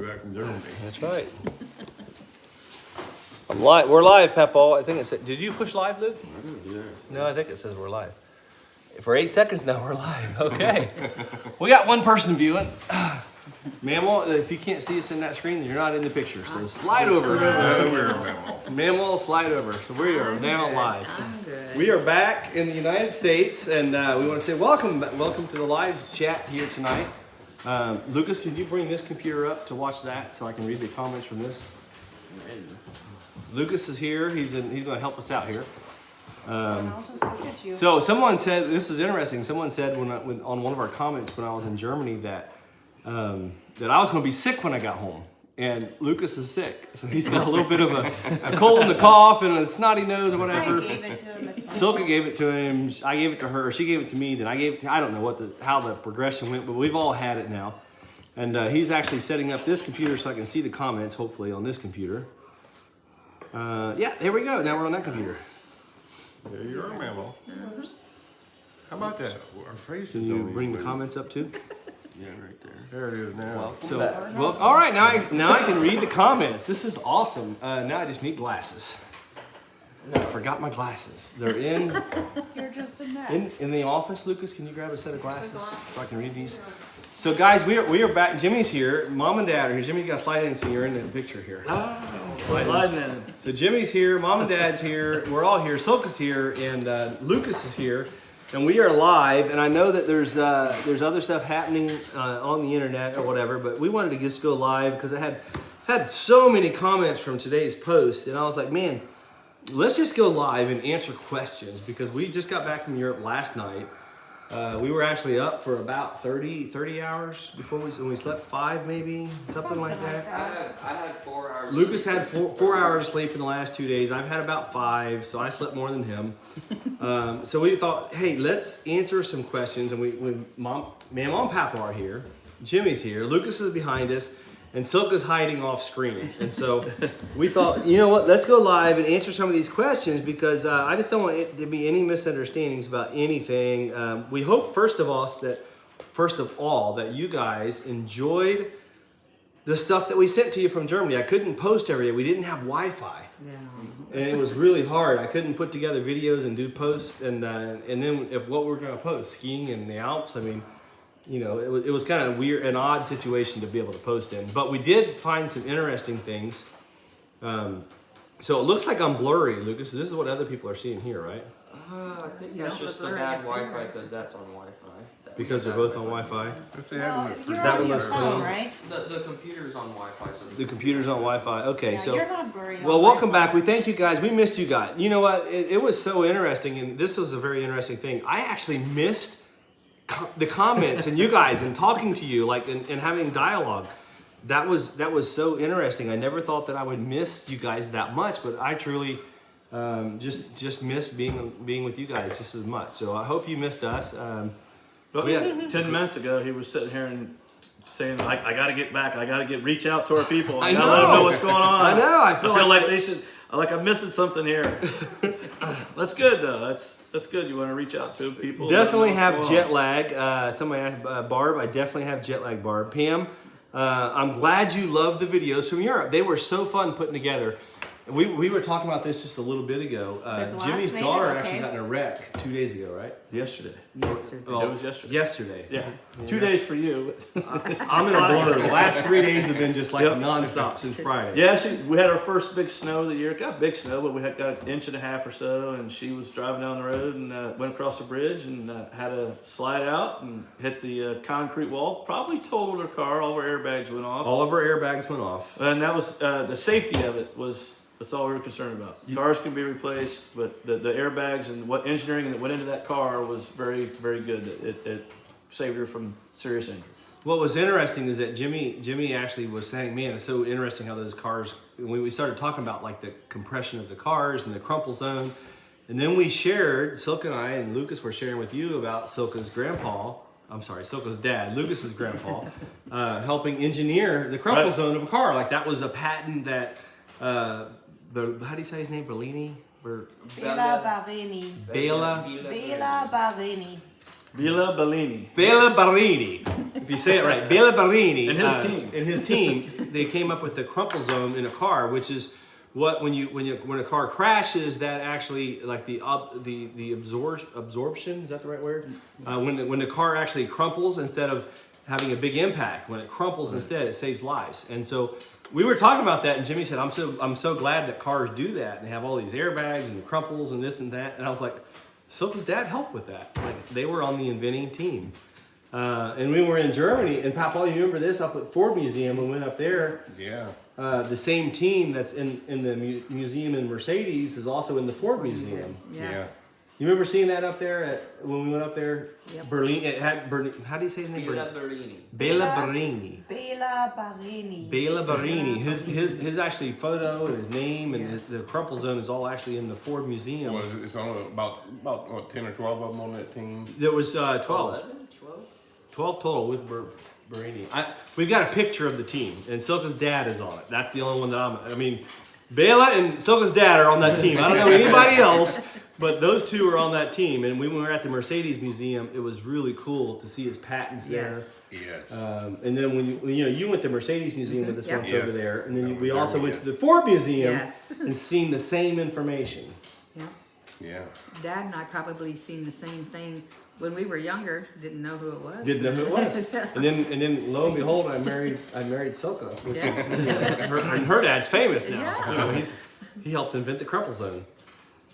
back from Germany. That's right. I'm live. We're live, Peppa. I think it said. Did you push live, Luke? Yeah. No, I think it says we're live. For 8 seconds now, we're live. Okay. We got one person viewing. Mammal, if you can't see us in that screen, then you're not in the picture. So slide over. We're Mammal. Mammal, slide over. So we are now live. I'm good. We are back in the United States, and we want to say welcome to the live chat here tonight. Lucas, can you bring this computer up to watch that so I can read the comments from this? Lucas is here. He's going to help us out here. I'll just look at you. So someone said, this is interesting. Someone said when on one of our comments when I was in Germany that that I was going to be sick when I got home. And Lucas is sick, so he's got a little bit of a cold and a cough and a snotty nose or whatever. I gave it to him. Silka gave it to him. I gave it to her. She gave it to me. Then I gave it to. I don't know how the progression went, but we've all had it now. And he's actually setting up this computer so I can see the comments. Hopefully on this computer. Yeah, there we go. Now we're on that computer. There you are, Mammal. How about that? Our faces Can you don't bring the even comments up too? Yeah, right there. There it is now. So, well, all right. Now I can read the comments. This is awesome. Now I just need glasses. I forgot my glasses. They're in. You're just a mess. In the office, Lucas, can you grab a set of glasses so I can read these? So guys, we are back. Jimmy's here. Mom and Dad are here. Jimmy, you got to slide in so you're in the picture here. Sliding in. So Jimmy's here. Mom and Dad's here. We're all here. Silka's here, and Lucas is here, and we are live. And I know that there's other stuff happening on the internet or whatever, but we wanted to just go live because I had so many comments from today's post, and I was like, man. Let's just go live and answer questions because we just got back from Europe last night. We were actually up for about 30 hours before we slept 5 maybe, something like that. I had 4 hours. Lucas had four hours sleep in the last 2 days. I've had about 5, so I slept more than him. So we thought, hey, let's answer some questions. And Mom and Papa are here. Jimmy's here. Lucas is behind us. And Silka's hiding off screen. And so we thought, you know what, let's go live and answer some of these questions because I just don't want it to be any misunderstandings about anything. We hope, first of all, that you guys enjoyed the stuff that we sent to you from Germany. I couldn't post every day. We didn't have Wi-Fi. Yeah. And it was really hard. I couldn't put together videos and do posts. And then if what we're going to post, skiing in the Alps, I mean, you know, it was kind of weird, an odd situation to be able to post in. But we did find some interesting things. So it looks like I'm blurry, Lucas. This is what other people are seeing here, right? I think You that's don't just look the blurry bad up Wi-Fi there. because that's on Wi-Fi. Because they're both on Wi-Fi. If they had one, it's pretty You're That on one your looks phone, clean. right? The computer's on Wi-Fi, so The computer's on Wi-Fi. Okay, Yeah, so you're not blurry. well, welcome back. We thank you guys. We missed you guys. You know what? It was so interesting, and this was a very interesting thing. I actually missed the comments and you guys and talking to you like and having dialogue. That was so interesting. I never thought that I would miss you guys that much, but I truly just missed being with you guys just as much. So I hope you missed us. But Yeah. 10 minutes ago, he was sitting here and saying, I got to get back. I got to reach out to our people. I I got to let them know. know what's going on. I know. I feel like they should, like I'm missing something here. That's good, though. That's good. You want to reach out to people. Definitely let them know have what's jet going on. lag. Somebody asked Barb. I definitely have jet lag, Barb. Pam, I'm glad you loved the videos from Europe. They were so fun putting together. We were talking about this just a little bit ago. The glass Jimmy's made it daughter okay? actually got in a wreck 2 days ago, right? Yesterday. Well, It was yesterday. Yesterday. Yeah. 2 days for you. I'm in a blur. The last 3 days have been just like Yep. nonstop since Friday. Yeah, we had our first big snow of the year. It got big snow, but we got 1.5 inches or so, and she was driving down the road and went across the bridge and had to slide out and hit the concrete wall. Probably totaled her car. All of her airbags went off. All of our airbags went off. And that was the safety of it was that's all we were concerned about. Cars can be replaced, but the airbags and what engineering that went into that car was very, very good. It saved her from serious injury. What was interesting is that Jimmy actually was saying, man, it's so interesting how those cars, when we started talking about like the compression of the cars and the crumple zone, and then we shared, Silka and I and Lucas were sharing with you about Silka's dad, Lucas's grandpa, helping engineer the crumple zone of a car. Like that was a patent that, how do you say his name, Bellini? Or Bela Barini. Bela Bela Barini. Villa Bellini. Bella Barini. if you say it right, Bela Barini And his team. and his team, they came up with the crumple zone in a car, which is what when a car crashes, that actually like the absorption, is that the right word? When the car actually crumples instead of having a big impact, when it crumples instead, it saves lives. And so we were talking about that, and Jimmy said, I'm so glad that cars do that and they have all these airbags and the crumples and this and that. And I was like, Silka's dad helped with that. Like they were on the inventing team. And we were in Germany, and Papa, you remember this up at Ford Museum? We went up there. Yeah. The same team that's in the museum in Mercedes is also in the Ford Museum. Yes. You remember seeing that up there when we went up there? Yep. Berlin. It had Berlin. How do you say his name? Bela Barini. Bela Barini. Bela Barini. Bela Barini. His actually photo and his name and the crumple zone is all actually in the Ford Museum. Well, it's only about what 10 or 12 of them on that team. There was 12. 12? 12 total with Barini. We've got a picture of the team, and Silka's dad is on it. That's the only one that I mean, Bela and Silka's dad are on that team. I don't know anybody else, but those two are on that team. And when we were at the Mercedes Museum, it was really cool to see his patents there. Yes. And then when you went to Mercedes Museum with us Yep. once over Yes. there, and then That we was also there, went yes. to the Ford Museum Yes. and seen the same information. Yeah. Yeah. Dad and I probably seen the same thing when we were younger. Didn't know who it was. Didn't know who it was. And then lo and behold, I married Silka, which Yeah. and her dad's famous now. Yeah. You know, he helped invent the crumple zone.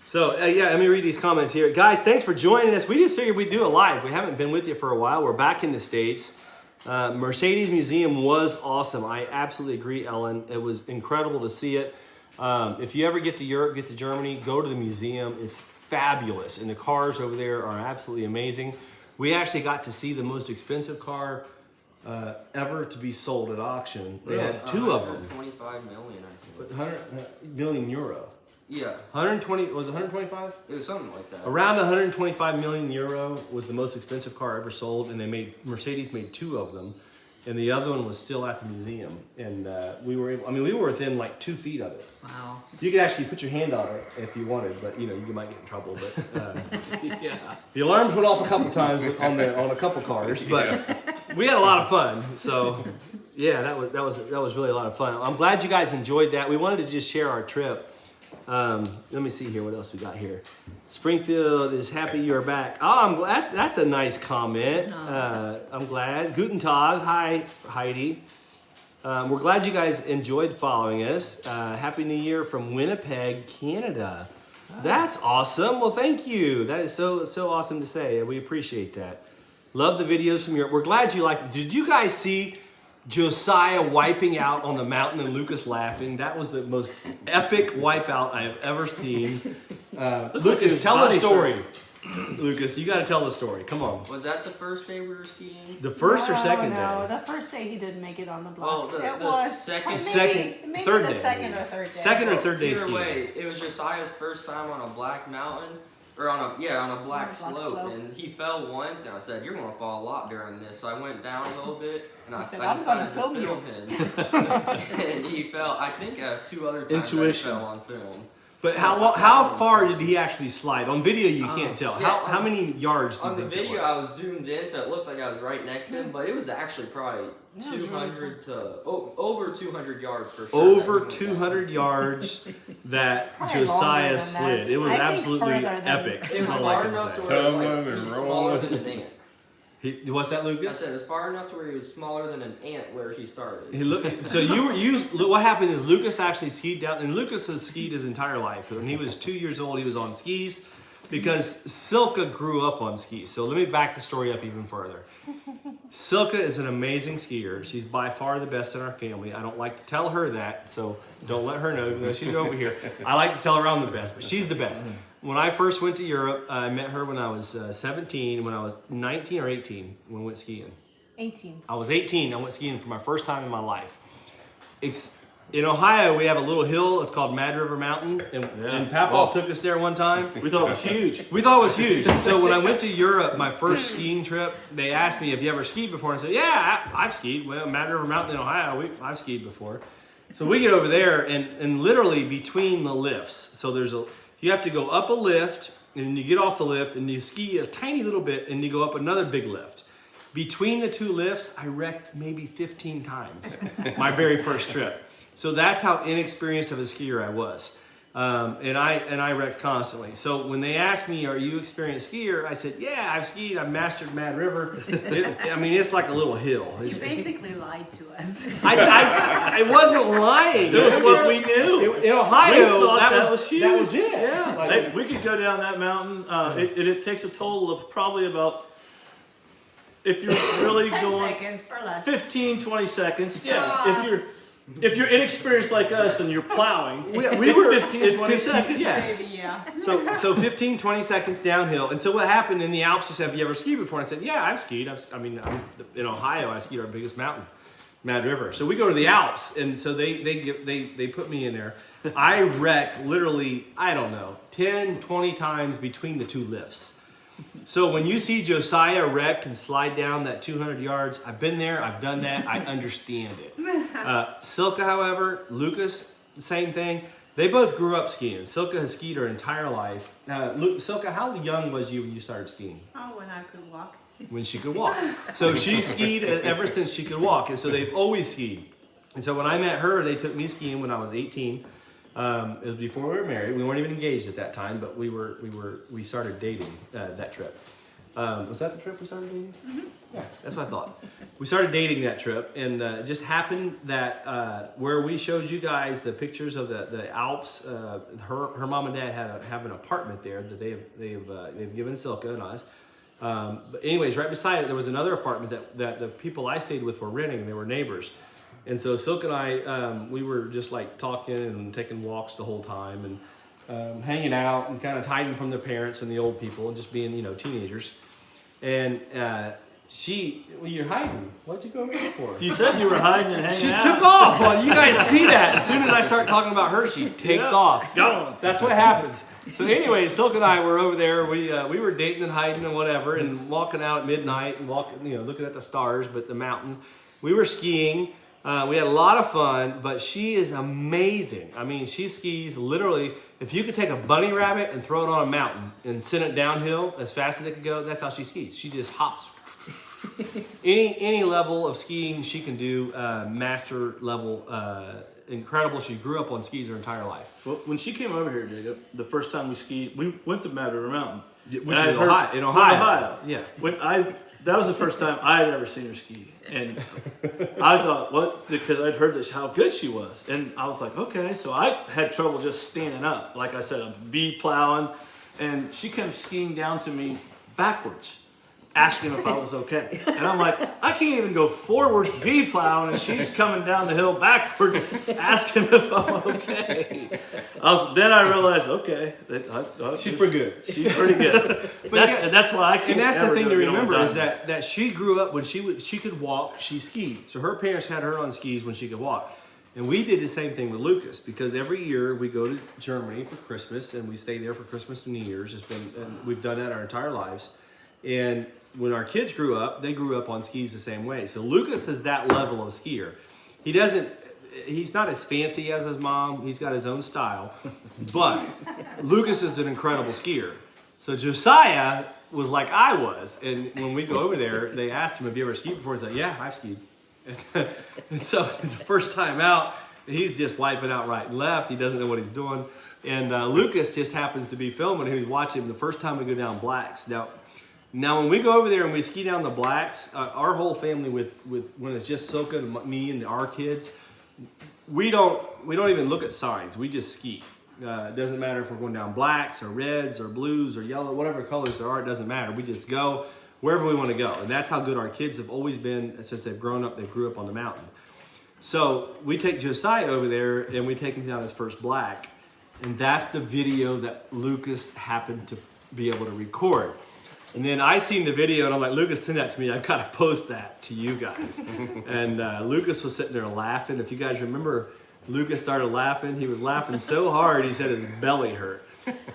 So let me read these comments here, guys. Thanks for joining us. We just figured we'd do a live. We haven't been with you for a while. We're back in the States. Mercedes Museum was awesome. I absolutely agree, Ellen. It was incredible to see it. If you ever get to Europe, get to Germany, go to the museum. It's fabulous, and the cars over there are absolutely amazing. We actually got to see the most expensive car ever to be sold at auction. They had two of them. 25 million, I think. 100 million euro. Yeah, 120, was it 125? it was something like that. Around 125 million euro was the most expensive car ever sold, and Mercedes made two of them, and the other one was still at the museum. And we were within like 2 feet of it. Wow. You could actually put your hand on it if you wanted, but you might get in trouble. But yeah, the alarms went off a couple times on a couple cars, but we had a lot of fun. So yeah, that was really a lot of fun. I'm glad you guys enjoyed that. We wanted to just share our trip. Let me see here. What else we got here? Springfield is happy you're back. Oh, I'm glad. That's a nice comment. I'm glad. Guten Tag. Hi, Heidi. We're glad you guys enjoyed following us. Happy New Year from Winnipeg, Canada. That's awesome. Well, thank you. That is so awesome to say. We appreciate that. Love the videos from Europe. We're glad you liked it. Did you guys see Josiah wiping out on the mountain and Lucas laughing? That was the most epic wipeout I have ever seen. Lucas, tell the story. Lucas, you got to tell the story. Come on. Was that the first day we were skiing? The first or second No, day? the first day he didn't make it on the Oh, blocks. the It was second- maybe third the day. second or third day. Second or third day Either skiing. way, it was Josiah's first time on a black mountain, or on a black On a black slope, slope. and he fell once, and I said, "You're gonna fall a lot during this." So I went down a little bit, and I said, I "I'm gonna decided film to you." film him, and he fell. I think 2 other times Intuition. I fell on film. But how far did he actually slide? On video, you can't tell. yeah, How many yards do you On the think it video, was? I was zoomed in, so it looked like I was right next to him, but it was actually probably Yeah, it was 200 to over 200 yards for sure. Over that he went 200 yards that Probably Josiah longer than slid. that. It was I think absolutely further than- epic. down. It That's was all I far can enough to say. where Tumbling he's and smaller rolling. than an ant. What's that, I Lucas? said it's far enough to where he was smaller than an ant where he started. So what happened is Lucas actually skied down, and Lucas has skied his entire life. When he was 2 years old, he was on skis because Silka grew up on skis. So let me back the story up even further. Silka is an amazing skier. She's by far the best in our family. I don't like to tell her that, so don't let her know, even though she's over here. I like to tell her I'm the best, but she's the best. When I first went to Europe, I met her when I was 17. When I was 19 or 18, when we went skiing. 18. I was 18. I went skiing for my first time in my life. In Ohio, we have a little hill. It's called Mad River Mountain, and Papa took us there one time. We thought it was huge. We thought it was huge. So when I went to Europe, my first skiing trip, they asked me, "Have you ever skied before?" And I said, "Yeah, I've skied. Well, Mad River Mountain in Ohio, I've skied before." So we get over there, and literally between the lifts. So you have to go up a lift, and you get off the lift, and you ski a tiny little bit, and you go up another big lift. Between the two lifts, I wrecked maybe 15 times my very first trip. So that's how inexperienced of a skier I was. And I wrecked constantly. So when they asked me, "Are you an experienced skier?" I said, "Yeah, I've skied. I've mastered Mad River." It's like a little hill. You basically lied to us. I wasn't lying. It was what we knew. In Ohio, We thought that was huge. that was it. Yeah, Like- hey, we could go down that mountain. It takes a total of probably about, if you're really 10 going, seconds or less. 15, 20 seconds. Yeah, if you're inexperienced like us and you're plowing, we it's were 15, 20 seconds. Yes. Maybe, yeah. So 15, 20 seconds downhill. And so what happened in the Alps, just have you ever skied before? And I said, yeah, I've skied. I'm in Ohio. I skied our biggest mountain, Mad River. So we go to the Alps, and so they put me in there. I wrecked literally, I don't know, 10, 20 times between the two lifts. So when you see Josiah wreck and slide down that 200 yards, I've been there, I've done that, I understand it. Silka, however, Lucas, same thing. They both grew up skiing. Silka has skied her entire life. Silka, how young was you when you started skiing? Oh, when I could walk. When she could walk. So she skied ever since she could walk, and so they've always skied. And so when I met her, they took me skiing when I was 18. It was before we were married. We weren't even engaged at that time, but we started dating that trip. Was that the trip we started dating? Mm-hmm. Yeah, that's what I thought. We started dating that trip, and it just happened that where we showed you guys the pictures of the Alps, her mom and dad have an apartment there that they've given Silka and us. But anyways, right beside it, there was another apartment that the people I stayed with were renting, and they were neighbors. And so Silk and I, we were just like talking and taking walks the whole time and hanging out and kind of hiding from their parents and the old people and just being, teenagers. And you're hiding. What'd you go over there for? You said you were hiding and hanging She out. took off. Well, you guys see that. As soon as I start talking about her, she takes off. Gone. That's what happens. So anyway, Silk and I were over there. We were dating and hiding and whatever, and walking out at midnight and looking at the stars, but the mountains. We were skiing. We had a lot of fun, but she is amazing. I mean, she skis literally. If you could take a bunny rabbit and throw it on a mountain and send it downhill as fast as it could go, that's how she skis. She just hops. Any level of skiing she can do, master level, incredible. She grew up on skis her entire life. Well, when she came over here, Jacob, the first time we skied, we went to Mad River Mountain. Which is in Ohio. Yeah. That was the first time I had ever seen her ski. And I thought, because I'd heard how good she was. And I was like, okay. So I had trouble just standing up. Like I said, I'm V plowing. And she comes skiing down to me backwards, asking if I was okay. And I'm like, I can't even go forward V plowing, and she's coming down the hill backwards, asking if I'm okay. Then I realized, okay, She's pretty good. She's pretty good. That's why I can't. And that's the ever thing go to get on remember is diamond. that she grew up when she could walk, she skied. So her parents had her on skis when she could walk. And we did the same thing with Lucas, because every year we go to Germany for Christmas and we stay there for Christmas and New Year's. And we've done that our entire lives. And when our kids grew up, they grew up on skis the same way. So Lucas is that level of skier. He's not as fancy as his mom. He's got his own style. But Lucas is an incredible skier. So Josiah was like I was. And when we go over there, they asked him, have you ever skied before? He's like, yeah, I've skied. And so the first time out, he's just wiping out right and left. He doesn't know what he's doing. And Lucas just happens to be filming. He was watching him the first time we go down Blacks. Now when we go over there and we ski down the Blacks, our whole family with when it's just Silka and me and our kids, we don't even look at signs. We just ski. It doesn't matter if we're going down Blacks or reds or blues or yellow, whatever colors there are. It doesn't matter. We just go wherever we want to go, and that's how good our kids have always been since they've grown up. They grew up on the mountain. So we take Josiah over there and we take him down his first Black, and that's the video that Lucas happened to be able to record. And then I seen the video and I'm like, Lucas, send that to me. I've got to post that to you guys. And Lucas was sitting there laughing. If you guys remember, Lucas started laughing. He was laughing so hard, he said his belly hurt.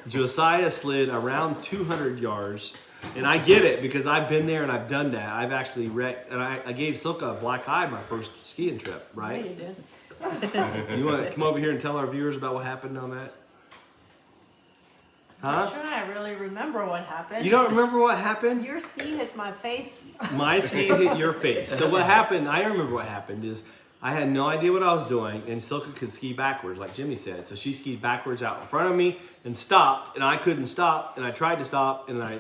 Josiah slid around 200 yards. And I get it because I've been there and I've done that. I've actually wrecked, and I gave Silka a black eye my first skiing trip, right? Yeah, you did. You want to come over here and tell our viewers about what happened on that? Huh? Sure, I really remember what happened. You don't remember what happened? Your ski hit my face. My ski hit your face. So what happened, I remember what happened is I had no idea what I was doing, and Silka could ski backwards, like Jimmy said. So she skied backwards out in front of me and stopped, and I couldn't stop, and I tried to stop, and I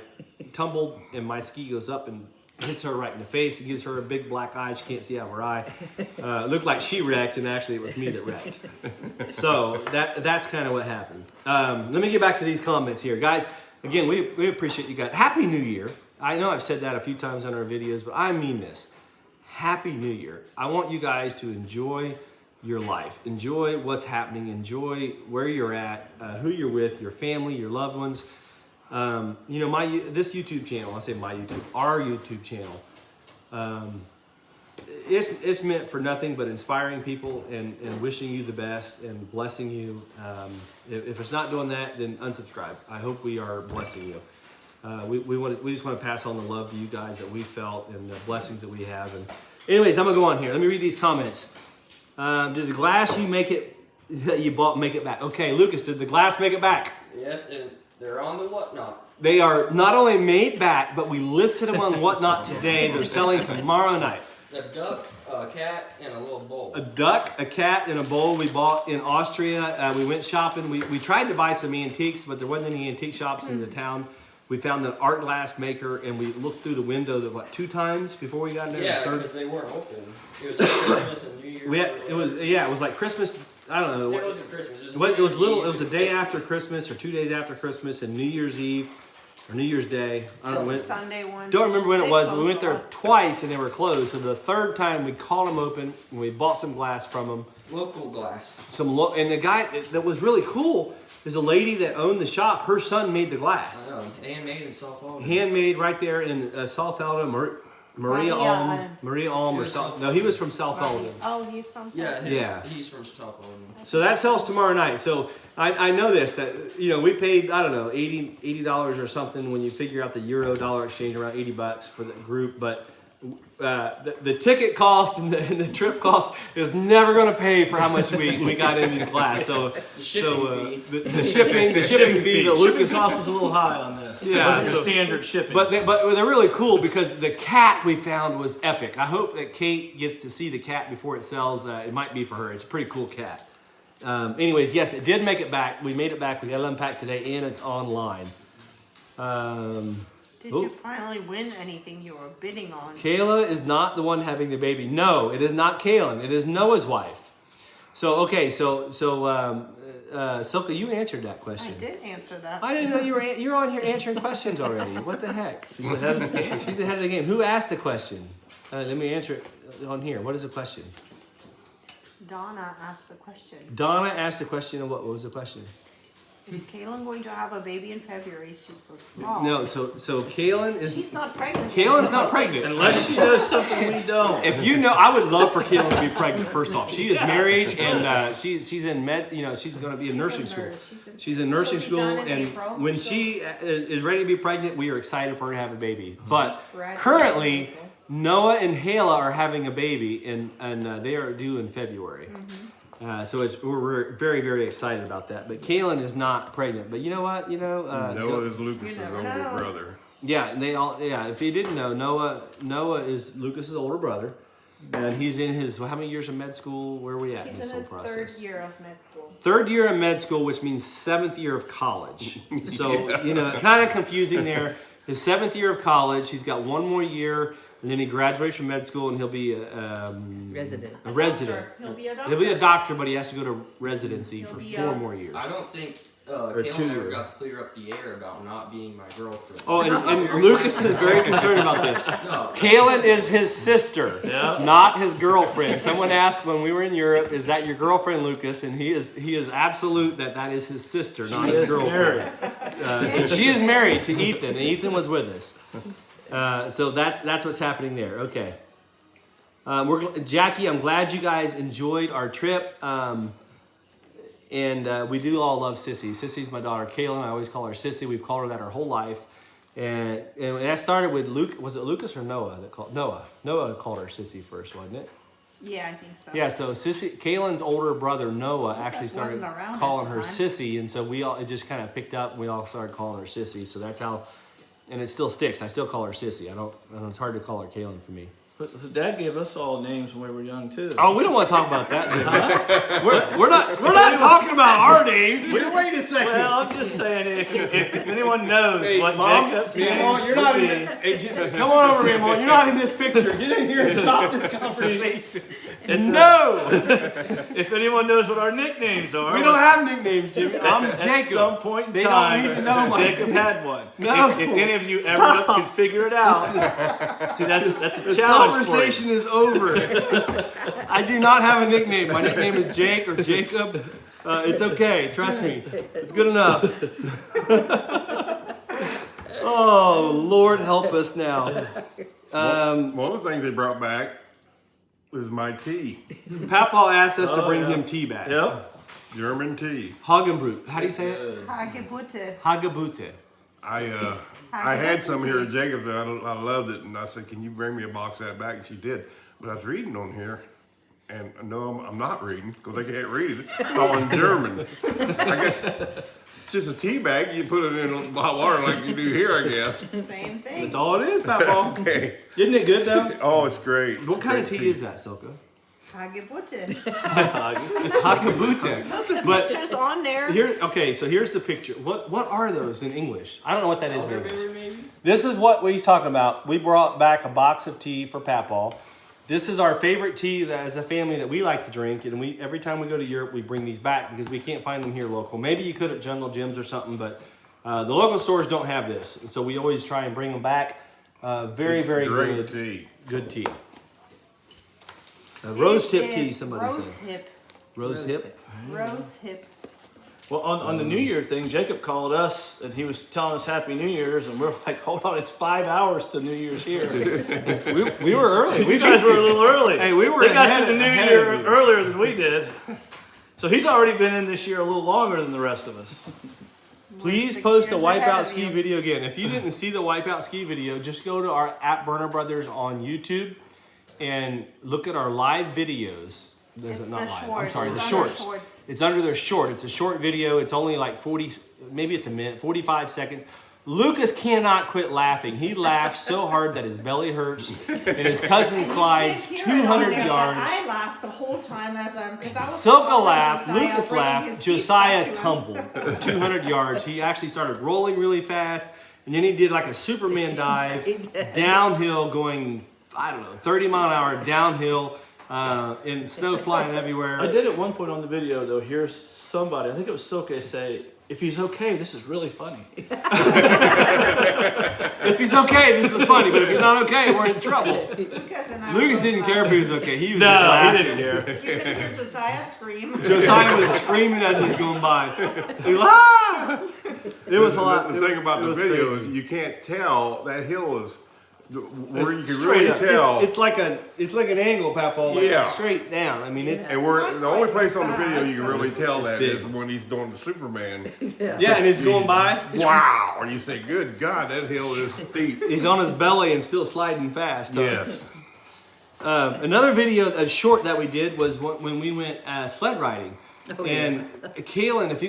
tumbled, and my ski goes up and hits her right in the face. It gives her a big black eye. She can't see out of her eye. It looked like she wrecked, and actually it was me that wrecked. So that's kind of what happened. Let me get back to these comments here. Guys, again, we appreciate you guys. Happy New Year. I know I've said that a few times on our videos, but I mean this. Happy New Year. I want you guys to enjoy your life. Enjoy what's happening. Enjoy where you're at, who you're with, your family, your loved ones. You know, this YouTube channel, I say my YouTube, our YouTube channel, it's meant for nothing but inspiring people and wishing you the best and blessing you. If it's not doing that, then unsubscribe. I hope we are blessing you. We just want to pass on the love to you guys that we felt and the blessings that we have. And anyways, I'm gonna go on here. Let me read these comments. Did the glass you bought make it back? Okay, Lucas, did the glass make it back? Yes, and they're on the whatnot. They are not only made back, but we listed them on Whatnot today. They're selling tomorrow night. A duck, a cat, and a little bowl. A duck, a cat, and a bowl we bought in Austria. We went shopping. We tried to buy some antiques, but there wasn't any antique shops in the town. We found an art glass maker, and we looked through the window 2 times before we got in there. Yeah, because they weren't open. It was like Christmas and New Year's. It was like Christmas. I don't know. It wasn't Christmas. It was a day after Christmas or 2 days after Christmas and New Year's Eve or New Year's Day. I don't know when. Sunday one. Don't remember when it was, but we went there twice and they were closed. So the third time we called them open and we bought some glass from them. Local glass. And the guy that was really cool is a lady that owned the shop. Her son made the glass. I know. Handmade in South Florida. Handmade right there in South Florida. Maria Alm no, he was from South Florida. Oh, he's from South Yeah. He's from South Florida. So that sells tomorrow night. So I know this, that, you know, we paid, I don't know, $80 or something when you figure out the euro-dollar exchange, around $80 for the group. But the ticket cost and the trip cost is never going to pay for how much we got into the class. So The shipping fee. the shipping fee that Lucas cost was a little high on this. Yeah, It wasn't standard shipping. But they're really cool because the cat we found was epic. I hope that Kate gets to see the cat before it sells. It might be for her. It's a pretty cool cat. Anyways, yes, it did make it back. We made it back. We got it unpacked today, and it's online. Did you finally win anything you were bidding on? Kayla is not the one having the baby. No, it is not Kaylin. It is Noah's wife. So, okay, so Silka, you answered that question. I did answer that. I didn't know you're on here answering questions already. What the heck? She's ahead of the game. She's ahead of the game. Who asked the question? Let me answer it on here. What is the question? Donna asked the question. Donna asked the question, and what was the question? Is Kaylin going to have a baby in February? She's so small. No, so Kaylin is. She's not pregnant. Kaylin's not pregnant. Unless she does something we don't. If you know, I would love for Kaylin to be pregnant. First off, she is married and she's in med. You know, she's going to be in nursing school. She's in nursing school, and when she is ready to be pregnant, we are excited for her to have a baby. But currently, Noah and Hala are having a baby, and they are due in February. So we're very, very excited about that. But Kaylin is not pregnant. But you know what? Noah is Lucas's never older know. brother. Yeah, if you didn't know, Noah is Lucas's older brother, and he's in his how many years of med school? Where are we at He's in this in whole his process? 3rd year of med school. 3rd year of med school, which means 7th year of college. So kind of confusing there. His 7th year of college. He's got 1 more year. And then he graduates from med school, and he'll be a Resident. Doctor. He'll be a doctor. He'll be a doctor, but he has to go to residency He'll for be 4 more years. I don't think 2 Kaylin ever years. got to clear up the air about not being my girlfriend. Oh, and Lucas is very concerned about this. No. Kaylin is his sister, Yeah. not his girlfriend. Someone asked when we were in Europe, "Is that your girlfriend, Lucas?" And he is absolute that is his sister, not his girlfriend. And she is married to Ethan, and Ethan was with us. So that's what's happening there. Okay. Jackie, I'm glad you guys enjoyed our trip. And we do all love Sissy. Sissy's my daughter, Kaylin. I always call her Sissy. We've called her that our whole life. And that started with Luke. Was it Lucas or Noah that called Noah? Noah called her Sissy first, wasn't it? Yeah, I think so. Yeah, so Sissy, Kaylin's older brother Noah actually That wasn't started around at calling the her time. Sissy, and so it just kind of picked up. And we all started calling her Sissy. So that's how, and it still sticks. I still call her Sissy. I don't. It's hard to call her Kaylin for me. But Dad gave us all names when we were young too. Oh, we don't want to talk about that. we're not talking about our names. Wait a second. Well, I'm just saying, if anyone knows Hey, what Mom, Jacob's Mama, name you're not would in. Hey, come on over here, Mom. You're not in this picture. Get in here and stop this conversation. No, if anyone knows what our nicknames are, we don't have nicknames, Jimmy. I'm at Jacob. some point in They don't time, need to know my Jacob had one. No. If any of you ever can figure it out, see, that's a This challenge for you. conversation is over. I do not have a nickname. My nickname is Jake or Jacob. It's okay. Trust me. It's good enough. Oh, Lord help us now. One of the things they brought back was my tea. Papa asked us to bring yeah. him tea back. Yep. German tea. Hagenbrut. How do you say it? Hagebutte. Hagebute. I had some here at Jacob's and I loved it, and I said, "Can you bring me a box of that back?" And she did. But I was reading on here, and no, I'm not reading because they can't read it. It's all in German. I guess it's just a tea bag. You put it in hot water like you do here, I guess. Same thing. That's all it is, Papa. Okay. Isn't it good though? Oh, it's great. What kind of Great tea is that, Silka? Hagebutte. It's Hagebute. But Pictures on there. okay, so here's the picture. What are those in English? I don't know what that is in English. This is what he's talking about. We brought back a box of tea for Papaw. This is our favorite tea that as a family that we like to drink, and every time we go to Europe we bring these back because we can't find them here local. Maybe you could at Jungle Gyms or something, but the local stores don't have this. And so we always try and bring them back. Very, very great good tea. Good tea. Rose tip It tea, is somebody rose said. hip. Rose hip. Rose hip. Well, on the New Year thing, Jacob called us and he was telling us Happy New Year's, and we're like, hold on, it's 5 hours to New Year's here. We were early. You guys were a little early. Hey, we were They got ahead- to the New ahead Year of you. earlier than we did. So he's already been in this year a little longer than the rest of us. Please 6 post a years ahead Wipeout of Ski you. video again. If you didn't see the Wipeout Ski video, just go to our @Berner Brothers on YouTube and look at our live videos. It's Not the live. I'm shorts. sorry, It's the under shorts. shorts. It's under their short. It's a short video. It's only like 40, maybe it's a minute, 45 seconds. Lucas cannot quit laughing. He laughs so hard that his belly hurts, and his cousin slides You can't hear it on 200 there, but yards. I laughed the whole time because I was Silka following laughed, Josiah, Lucas bringing laughed, his Josiah feet back to him. tumbled 200 yards. He actually started rolling really fast, and then he did like a Superman dive He did. downhill going, I don't know, 30 mile an hour downhill, and snow flying everywhere. I did at one point on the video, though, hear somebody, I think it was Soke, say, if he's okay, this is really funny. If he's okay, this is funny, but if he's not okay, we're in trouble. Lucas and I Lucas were didn't both care if he was okay. He was just No, he laughing. didn't care. You could hear Josiah scream. Josiah was screaming as he's going by. He was, ah! It was a lot. The thing about It the was video crazy. is you can't tell that hill is where you can Straight really up. tell. It's like an angle, Papa. Like Yeah. straight down. I mean, it's And we're the only place on the video you can really tell that Big. is when he's doing the Superman. yeah, and it's going by. Wow! And you say, "Good God, that hill is steep." He's on his belly and still sliding fast. huh? Yes. Another video, a short that we did was when we went sled riding. Oh, And Kaylin, if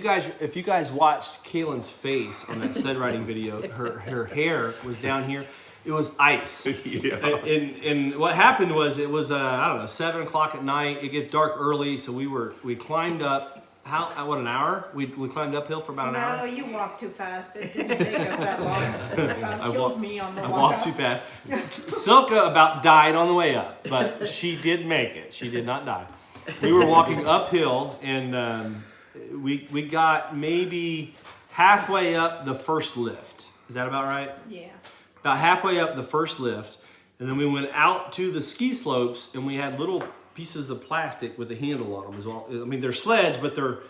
you guys watched Kaylin's face on that sled riding video, her hair was down here. It was ice. Yeah. And what happened was it was I don't know 7 o'clock at night. It gets dark early, so we climbed up. What, an hour? We climbed uphill for about an No, hour. you walked too fast. It didn't take us that long. About killed me on the I walk walked up. too fast. Silka about died on the way up, but she did make it. She did not die. We were walking uphill, and we got maybe halfway up the first lift. Is that about right? Yeah. About halfway up the first lift, and then we went out to the ski slopes, and we had little pieces of plastic with a handle on them as well. I mean, they're sleds, but they're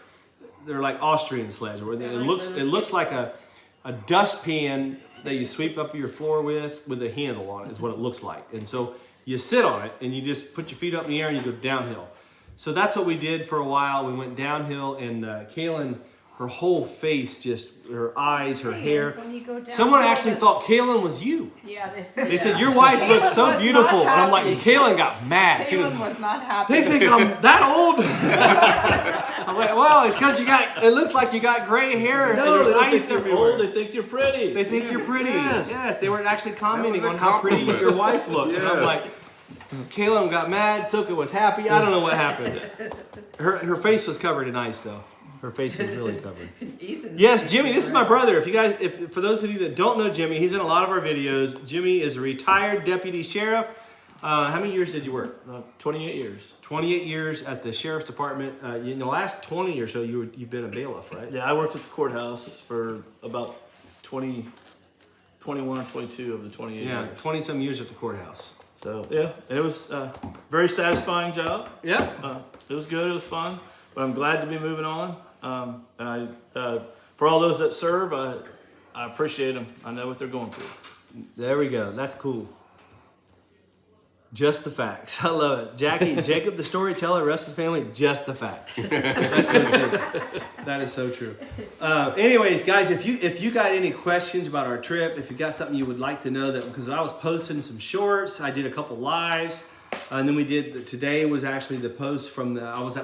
like Austrian sleds. Where They're it like looks like a dustpan that you sweep up your floor with a handle on it is what it looks like. And so you sit on it, and you just put your feet up in the air, and you go downhill. So that's what we did for a while. We went downhill, and Kaylin her whole face, just her eyes, her hair. When you go down Someone there, actually thought Kaylin was you. Yeah, They said, your wife looks so was beautiful. not And I'm like, happy. Kaylin got mad. She was, Caitlin was not happy. they think I'm that old. I was like, well, it's because it looks like you got gray hair and No, there's they don't ice think you're everywhere. old. They think you're pretty. They think you're pretty. Yes. Yes, they were actually commenting That on was a how pretty compliment. your wife looked. And I'm Yes. like, Kaylin got mad, Silka was happy. I don't know what happened. Her face was covered in ice though. Her face was really covered. Ethan's Yes, Jimmy, this is my brother. If for those of you that don't know Jimmy, he's in a lot of our videos. Jimmy is a retired deputy sheriff. How many years did you work? 28 years. 28 years at the sheriff's department. In the last 20 or so, you've been a bailiff, right? Yeah, I worked at the courthouse for about 21 or 22 of the 28 Yeah, years. 20 some years at the courthouse. So yeah, it was a very satisfying job. Yeah. It was good. It was fun. But I'm glad to be moving on. And for all those that serve, I appreciate them. I know what they're going through. There we go. That's cool. Just the facts. I love it. Jackie, Jacob, the storyteller, rest of the family, just the fact. That's so true. That is so true. Anyways, guys, if you got any questions about our trip, if you got something you would like to know, that because I was posting some shorts, I did a couple lives, and then today was actually the post from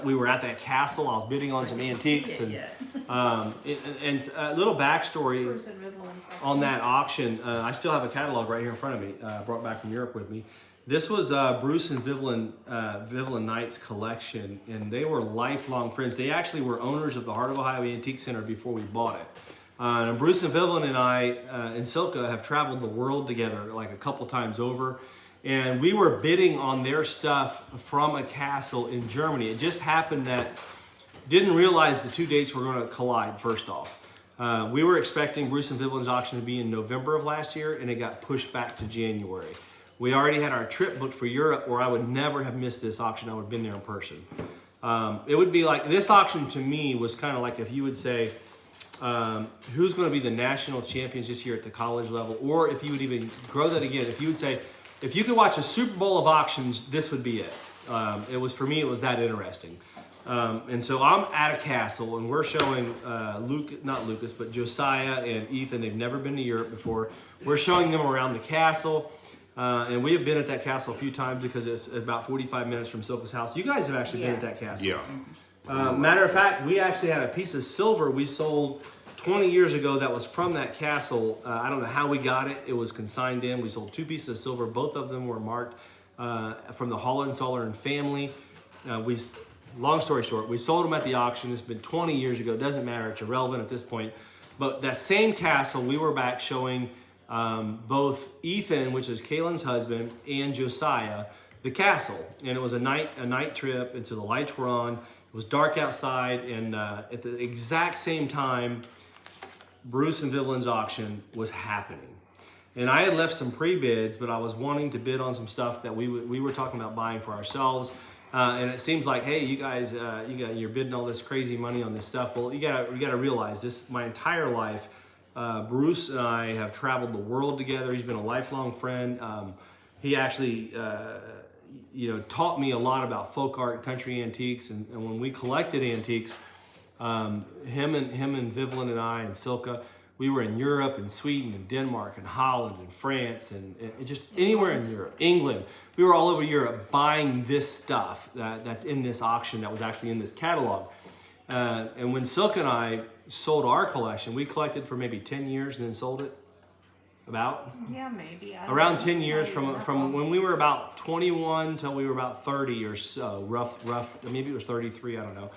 we were at that castle. I was bidding on some antiques and a little backstory Bruce and Rivellin's on that auction. I still have a catalog right here in front of me. Brought back from Europe with me. This was Bruce and Vivian Knight's collection, and they were lifelong friends. They actually were owners of the Heart of Ohio Antique Center before we bought it. And Bruce and Vivian and I and Silka have traveled the world together like a couple times over, and we were bidding on their stuff from a castle in Germany. It just happened that didn't realize the two dates were going to collide. First off, we were expecting Bruce and Vivian's auction to be in November of last year, and it got pushed back to January. We already had our trip booked for Europe, where I would never have missed this auction. I would have been there in person. It would be like, this auction to me was kind of like if you would say, who's going to be the national champions this year at the college level? Or if you would even grow that again, if you would say, if you could watch a Super Bowl of auctions, this would be it. For me, it was that interesting. And so I'm at a castle, and we're showing not Lucas, but Josiah and Ethan. They've never been to Europe before. We're showing them around the castle. And we have been at that castle a few times because it's about 45 minutes from Silka's house. You guys have actually been at that castle. Yeah. Matter of fact, we actually had a piece of silver we sold 20 years ago that was from that castle. I don't know how we got it. It was consigned in. We sold 2 pieces of silver. Both of them were marked from the Hohenzollern family. Long story short, we sold them at the auction. It's been 20 years ago. It doesn't matter. It's irrelevant at this point. But that same castle, we were back showing both Ethan, which is Kaylin's husband, and Josiah, the castle. And it was a night trip, and so the lights were on. It was dark outside, and at the exact same time, Bruce and Vivian's auction was happening. And I had left some pre-bids, but I was wanting to bid on some stuff that we were talking about buying for ourselves. And it seems like, hey, you guys, you're bidding all this crazy money on this stuff. Well, you gotta realize this. My entire life, Bruce and I have traveled the world together. He's been a lifelong friend. He actually, taught me a lot about folk art and country antiques. And when we collected antiques, him and Vivian and I and Silka, we were in Europe and Sweden and Denmark and Holland and France and just anywhere in Europe, England. We were all over Europe buying this stuff that's in this auction that was actually in this catalog. And when Silka and I sold our collection, we collected for maybe 10 years and then sold it. Yeah, maybe. Around 10 years from when we were about 21 till we were about 30 or so, rough, maybe it was 33, I don't know.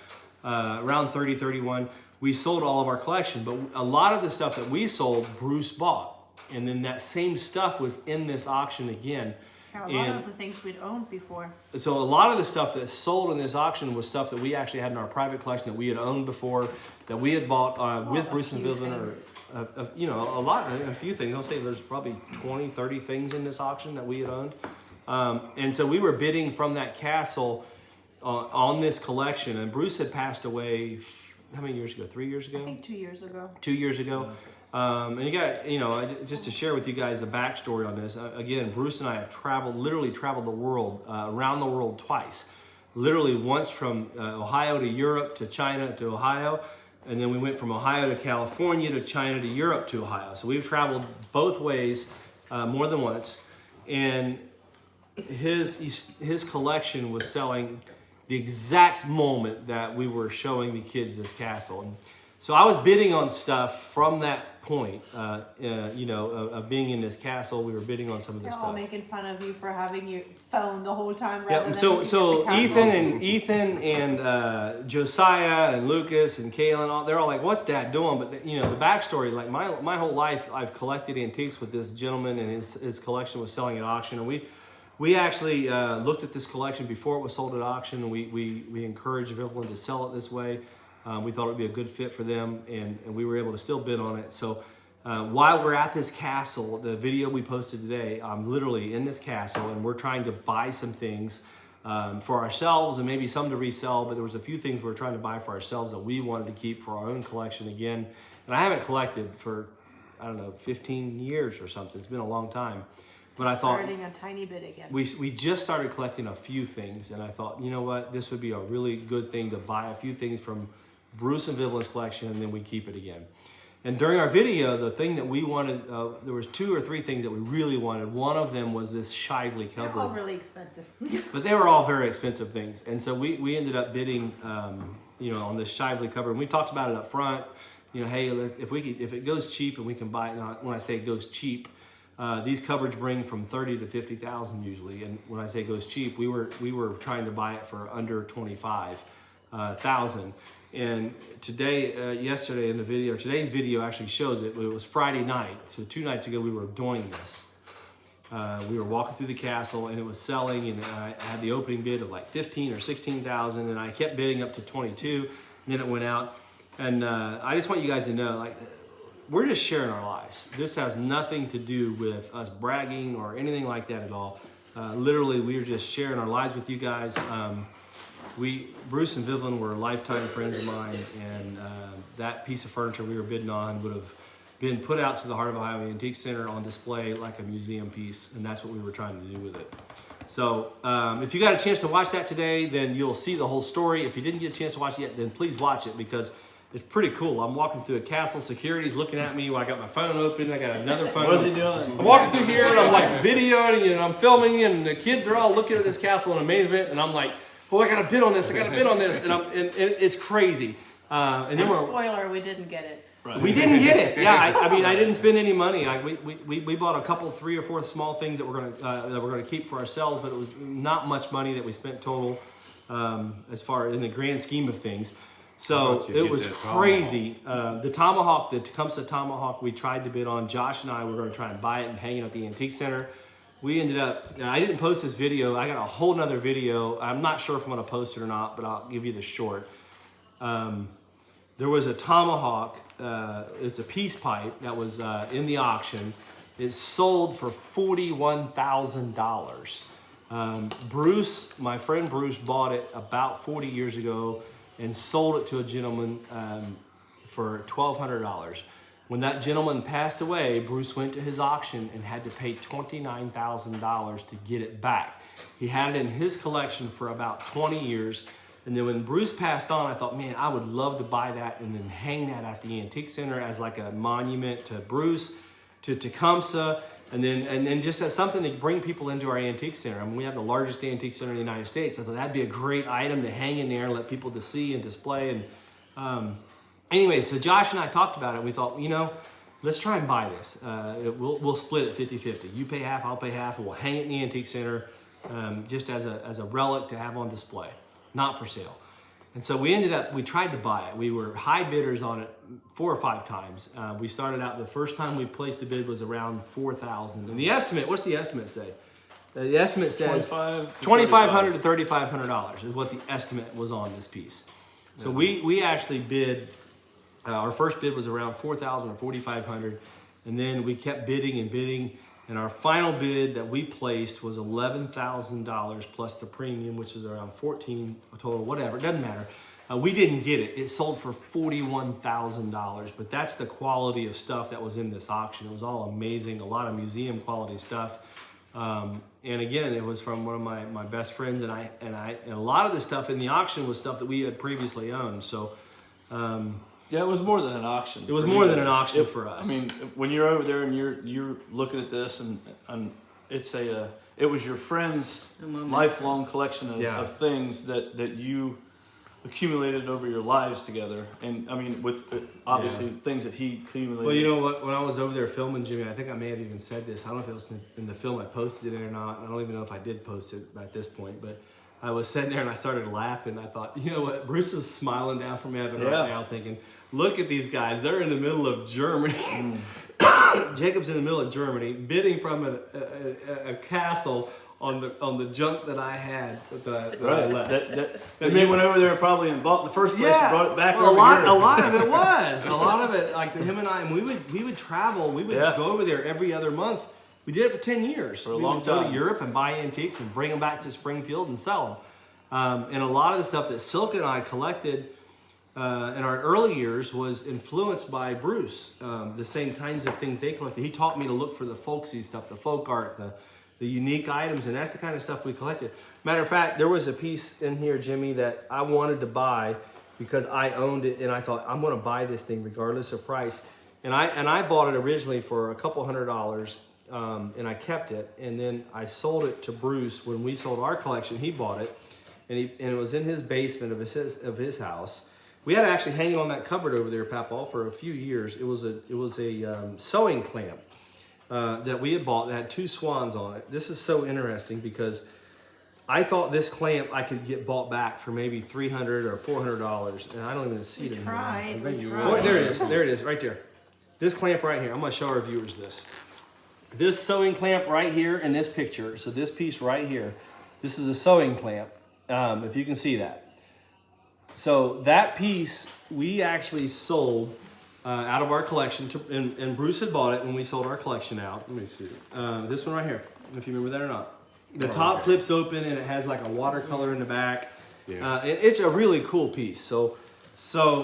Around 30, 31, we sold all of our collection, but a lot of the stuff that we sold, Bruce bought. And then that same stuff was in this auction again. A lot of the things we'd owned before. So a lot of the stuff that's sold in this auction was stuff that we actually had in our private collection that we had owned before, that we had bought with Bruce and Vivian, or a few things. I'll say there's probably 20, 30 things in this auction that we had owned. And so we were bidding from that castle on this collection, and Bruce had passed away, how many years ago? 3 years ago? I think 2 years ago. 2 years ago. And you got, just to share with you guys the backstory on this, again, Bruce and I have literally traveled the world, around the world twice. Literally once from Ohio to Europe to China to Ohio, and then we went from Ohio to California to China to Europe to Ohio. So we've traveled both ways more than once. And his collection was selling the exact moment that we were showing the kids this castle. And so I was bidding on stuff from that point, of being in this castle. We were bidding on some of this They're stuff. all making fun of you for having your phone the whole time rather Yeah, than so looking at the castle. Ethan and Josiah and Lucas and Kaylin, they're all like, "What's Dad doing?" But the backstory, like my whole life, I've collected antiques with this gentleman, and his collection was selling at auction, and we actually looked at this collection before it was sold at auction, and we encouraged Vivian to sell it this way. We thought it would be a good fit for them, and we were able to still bid on it. So while we're at this castle, the video we posted today, I'm literally in this castle, and we're trying to buy some things for ourselves and maybe some to resell, but there was a few things we're trying to buy for ourselves that we wanted to keep for our own collection again. And I haven't collected for, 15 years or something. It's been a long time. But I thought Starting a tiny bit again. we just started collecting a few things, and I thought, you know what, this would be a really good thing to buy a few things from Bruce and Vivian's collection, and then we keep it again. And during our video, the thing that we wanted, there was 2 or 3 things that we really wanted. One of them was this Shively They're all cupboard, really expensive. but they were all very expensive things. And so we ended up bidding, on this Shively cupboard. And we talked about it up front. Hey, if it goes cheap and we can buy it. Now, when I say it goes cheap, these cupboards bring from 30 to 50,000 usually. And when I say it goes cheap, we were trying to buy it for under 25,000. And yesterday in the video, today's video actually shows it. It was Friday night, so 2 nights ago we were doing this. We were walking through the castle, and it was selling, and I had the opening bid of like 15 or 16,000, and I kept bidding up to 22, and then it went out. And I just want you guys to know, we're just sharing our lives. This has nothing to do with us bragging or anything like that at all. Literally, we are just sharing our lives with you guys. Bruce and Vivian were lifetime friends of mine, and that piece of furniture we were bidding on would have been put out to the Heart of Ohio Antique Center on display like a museum piece, and that's what we were trying to do with it. So if you got a chance to watch that today, then you'll see the whole story. If you didn't get a chance to watch it yet, then please watch it, because it's pretty cool. I'm walking through a castle, security's looking at me while I got my phone open, I got another phone. What is he doing? I'm walking through here, and I'm like videoing, and I'm filming, and the kids are all looking at this castle in amazement, and I'm like, oh, I got to bid on this, and it's crazy. And then Spoiler, we didn't get it. Right. we didn't get it. Yeah, I didn't spend any money. We bought a couple, 3 or 4 small things that we're gonna keep for ourselves, but it was not much money that we spent total, as far in the grand scheme of things. So it was crazy. The tomahawk, the Tecumseh tomahawk, we tried to bid on. Josh and I were going to try and buy it and hang it at the antique center. We ended up, I didn't post this video. I got a whole nother video. I'm not sure if I'm going to post it or not, but I'll give you the short. There was a tomahawk. It's a peace pipe that was in the auction. It sold for $41,000. Bruce, my friend Bruce, bought it about 40 years ago and sold it to a gentleman for $1,200. When that gentleman passed away, Bruce went to his auction and had to pay $29,000 to get it back. He had it in his collection for about 20 years. And then when Bruce passed on, I thought, man, I would love to buy that and then hang that at the antique center as like a monument to Bruce, to Tecumseh, and then just as something to bring people into our antique center. I mean, we have the largest antique center in the United States. I thought that'd be a great item to hang in there and let people to see and display. And anyway, so Josh and I talked about it. We thought, let's try and buy this. We'll split it 50-50. You pay half, I'll pay half, and we'll hang it in the antique center just as a relic to have on display, not for sale. And so we tried to buy it. We were high bidders on it 4 or 5 times. We started out, the first time we placed a bid was around $4,000. And the estimate, what's the estimate say? The estimate says $2,500 to $3,500 is what the estimate was on this piece. So we actually bid, our first bid was around $4,000 or $4,500. And then we kept bidding and bidding. And our final bid that we placed was $11,000 plus the premium, which is around $14,000 total, whatever, it doesn't matter. We didn't get it. It sold for $41,000, but that's the quality of stuff that was in this auction. It was all amazing, a lot of museum quality stuff. And again, it was from one of my best friends, and a lot of the stuff in the auction was stuff that we had previously owned. So Yeah, it was more than an auction. It was for more you than an guys. auction for us. I mean, when you're over there and you're looking at this, and it's it was your friend's lifelong collection of things that you accumulated over your lives together, and I mean, with obviously things that he accumulated. Well, you know what? When I was over there filming, Jimmy, I think I may have even said this. I don't know if it was in the film I posted it or not. I don't even know if I did post it at this point, but I was sitting there and I started laughing. I thought, you know what? Bruce is smiling down from heaven right now, thinking, "Look at these guys. They're in the middle of Germany. Jacob's in the middle of Germany, bidding from a castle on the junk that I had that I left." That you went over there probably and bought the first place and brought it back. Well, over a here. lot of it was. A lot of it, like him and I, and we would travel. We would go over there every other month. We did it for 10 years. For a we long would go to time. Europe and buy antiques and bring them back to Springfield and sell them. And a lot of the stuff that Silk and I collected in our early years was influenced by Bruce. The same kinds of things they collected. He taught me to look for the folksy stuff, the folk art, the unique items, and that's the kind of stuff we collected. Matter of fact, there was a piece in here, Jimmy, that I wanted to buy because I owned it, and I thought, I'm going to buy this thing regardless of price. And I bought it originally for a couple $100, and I kept it, and then I sold it to Bruce when we sold our collection. He bought it, and it was in his basement of his house. We had it actually hanging on that cupboard over there, Papa, for a few years. It was a sewing clamp that we had bought that had 2 swans on it. This is so interesting because I thought this clamp I could get bought back for maybe $300 or $400, and I don't even see it anymore. Oh, there it is, right there. This clamp right here. I'm going to show our viewers this. This sewing clamp right here in this picture. So this piece right here. This is a sewing clamp. If you can see that. So that piece we actually sold out of our collection, and Bruce had bought it when we sold our collection out. Let me see. This one right here, if you remember that or not. The top flips open and it has like a watercolor in the back. Yeah. It's a really cool piece. So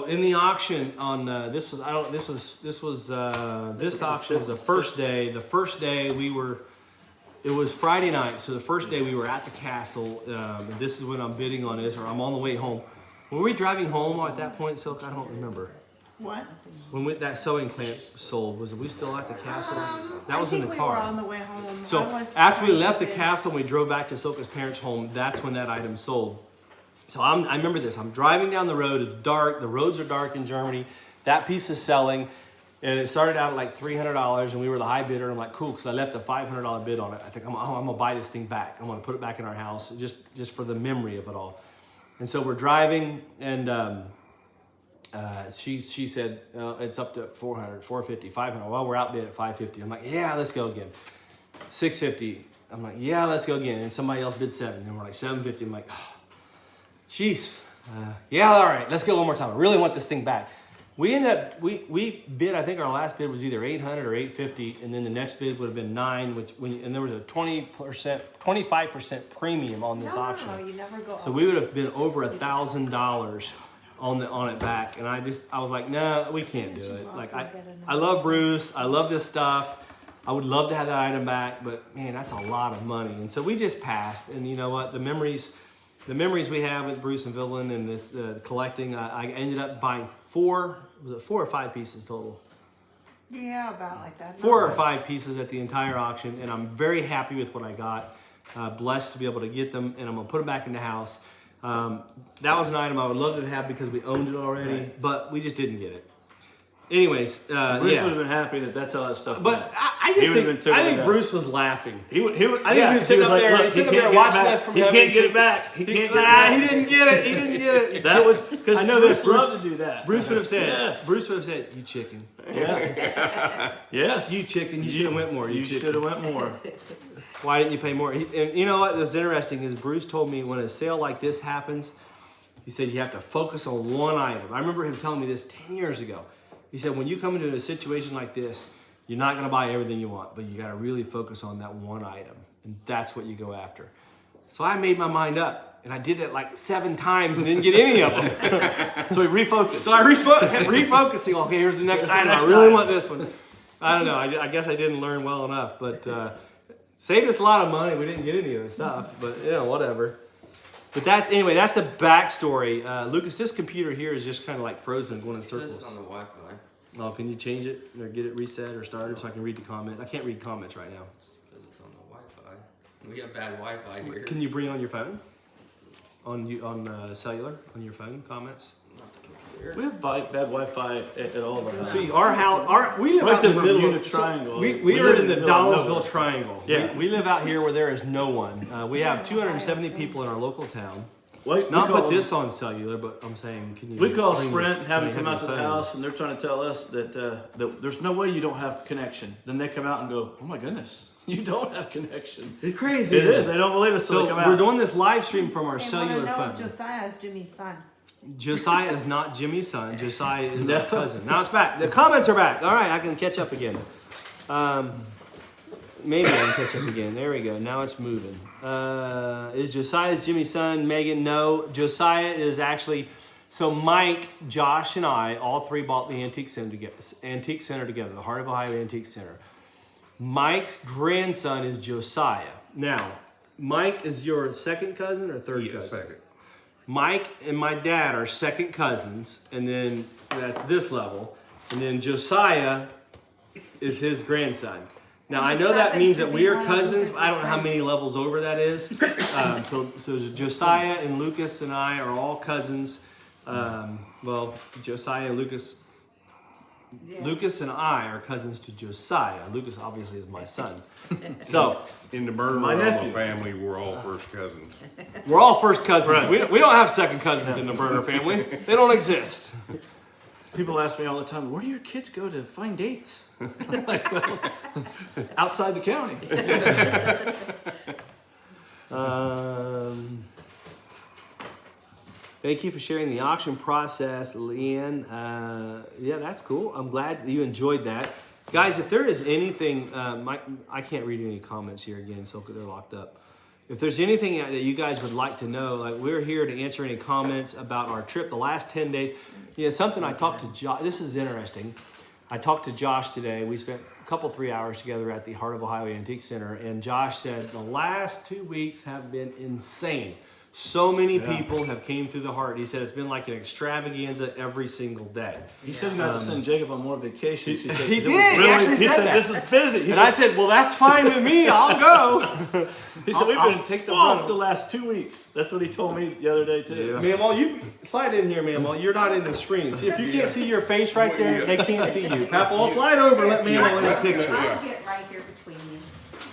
in the auction on this auction was the first day. The first day it was Friday night. So the first day we were at the castle. And this is when I'm bidding on this, or I'm on the way home. Were we driving home at that point, Silk? I don't remember. What? When that sewing clamp sold, was we still at the castle? That was in the I think car. we were on the way home. So after we left the castle and we drove back to Silka's parents' home, that's when that item sold. So I remember this. I'm driving down the road. It's dark. The roads are dark in Germany. That piece is selling, and it started out at like $300, and we were the high bidder. And I'm like, cool, because I left a $500 bid on it. I think I'm gonna buy this thing back. I'm gonna put it back in our house just for the memory of it all. And so we're driving, and she said it's up to 400, 450, 500. Well, we're outbid at 550. I'm like, yeah, let's go again. 650. I'm like, yeah, let's go again. And somebody else bid 7. And we're like 750. I'm like, oh, jeez. Yeah, all right, let's go one more time. I really want this thing back. We ended up, we bid, I think our last bid was either 800 or 850, and then the next bid would have been 9, and there was a 25% premium on this auction. No, you never go. So we would have been over $1,000 on it back, and I was like, no, we can't do it. Like I love Bruce, I love this stuff. I would love to have that item back, but man, that's a lot of money. And so we just passed. And you know what? The memories we have with Bruce and Villain and this collecting, I ended up buying 4 or 5 pieces total? Yeah, about like that. 4 or 5 pieces at the entire auction, and I'm very happy with what I got. Blessed to be able to get them, and I'm gonna put them back in the house. That was an item I would love to have because we owned it already, but we just didn't get it. Anyways, Bruce would have been happy that's how that stuff but went. I think Bruce was laughing. He was sitting up there watching us from heaven. He can't get it back. He can't get it back. He didn't get it. He didn't get it. That was because I know Bruce this. loved to do that. Bruce would have said. Yes. Bruce would have said, "You chicken." Yeah. Yes. You chicken. You should have went more. You should have went more. Why didn't you pay more? And you know what was interesting is Bruce told me when a sale like this happens, he said you have to focus on one item. I remember him telling me this 10 years ago. He said, when you come into a situation like this, you're not going to buy everything you want, but you got to really focus on that one item. And that's what you go after. So I made my mind up, and I did it like 7 times and didn't get any of them. So he refocused. So I refocusing. Okay, here's the next item. I really want this one. I don't know. I guess I didn't learn well enough, but saved us a lot of money. We didn't get any of the stuff, but whatever. But that's the backstory. Lucas, this computer here is just kind of like frozen, going in It says circles. it's on the Wi-Fi. Oh, can you change it or get it reset or started so I can read the comment? I can't read comments right now. It says it's on the Wi-Fi. We have bad Wi-Fi here. Can you bring on your phone? On cellular on your phone comments? Not the computer. We have bad Wi-Fi at all of our houses. See, our house, we live Right out in the there, middle Bermuda of Triangle. We We are live in the in the middle of Dollarville nowhere. Triangle. Yeah. We live out here where there is no one. We have 270 people in our local town. We Not call put them- this on cellular, but I'm saying, can you? We call bring Sprint your- and have can them you come out to your the phone? house, and they're trying to tell us that, that there's no way you don't have connection. Then they come out and go, "Oh my goodness, you don't have connection." It's crazy. It is. They don't believe us till So they come out. we're doing this live stream from our They cellular wanna know phone. if Josiah is Jimmy's son. Josiah is not Jimmy's son. Josiah is our cousin. Now it's back. The comments are back. All right, I can catch up again. Maybe I can catch up again. There we go. Now it's moving. Is Josiah Jimmy's son? Megan, no. Josiah is actually. So Mike, Josh, and I, all three bought the Antique Center together. The Heart of Ohio Antique Center. Mike's grandson is Josiah. Now, Mike is your second cousin or third Yeah, cousin? second. Mike and my dad are second cousins, and then that's this level, and then Josiah is his grandson. Now He I just know that happens means to that be we are one of cousins, but I don't know how Lucas's many levels over that is. So Josiah and Lucas and I are all cousins. Well, Josiah and Lucas. Yeah. Lucas and I are cousins to Josiah. Lucas obviously is my son. So In the Berner My nephew. family, we're all first cousins. we're all first cousins. Right. We don't have second cousins in the Berner family. They don't exist. People ask me all the time, "Where do your kids go to find dates?" Like, well, outside the county. Thank you for sharing the auction process, Leanne. Yeah, that's cool. I'm glad you enjoyed that. Guys, if there is anything, I can't read any comments here again, so they're locked up. If there's anything that you guys would like to know, like we're here to answer any comments about our trip the last 10 days. You know, something I talked to Josh, this is interesting. I talked to Josh today. We spent a couple, 3 hours together at the Heart of Ohio Antique Center, and Josh said the last 2 weeks have been insane. So many people have came through the Heart. He said it's been like an extravaganza every single day. He said you got to send Jacob on more vacations. He said, he 'cause it did. was He actually he said said that. this is busy. He And said, I said, well, that's fine with me. I'll go. he said we've I'll been take the swamped brunt. the last 2 weeks. That's what he told me the other day too. Mamaw, you slide in here, Mamaw. You're not in the screen. See, if you can't see your face right there, they can't see you. Papaw, slide over and let Mamaw in the picture. I'll get right here between you.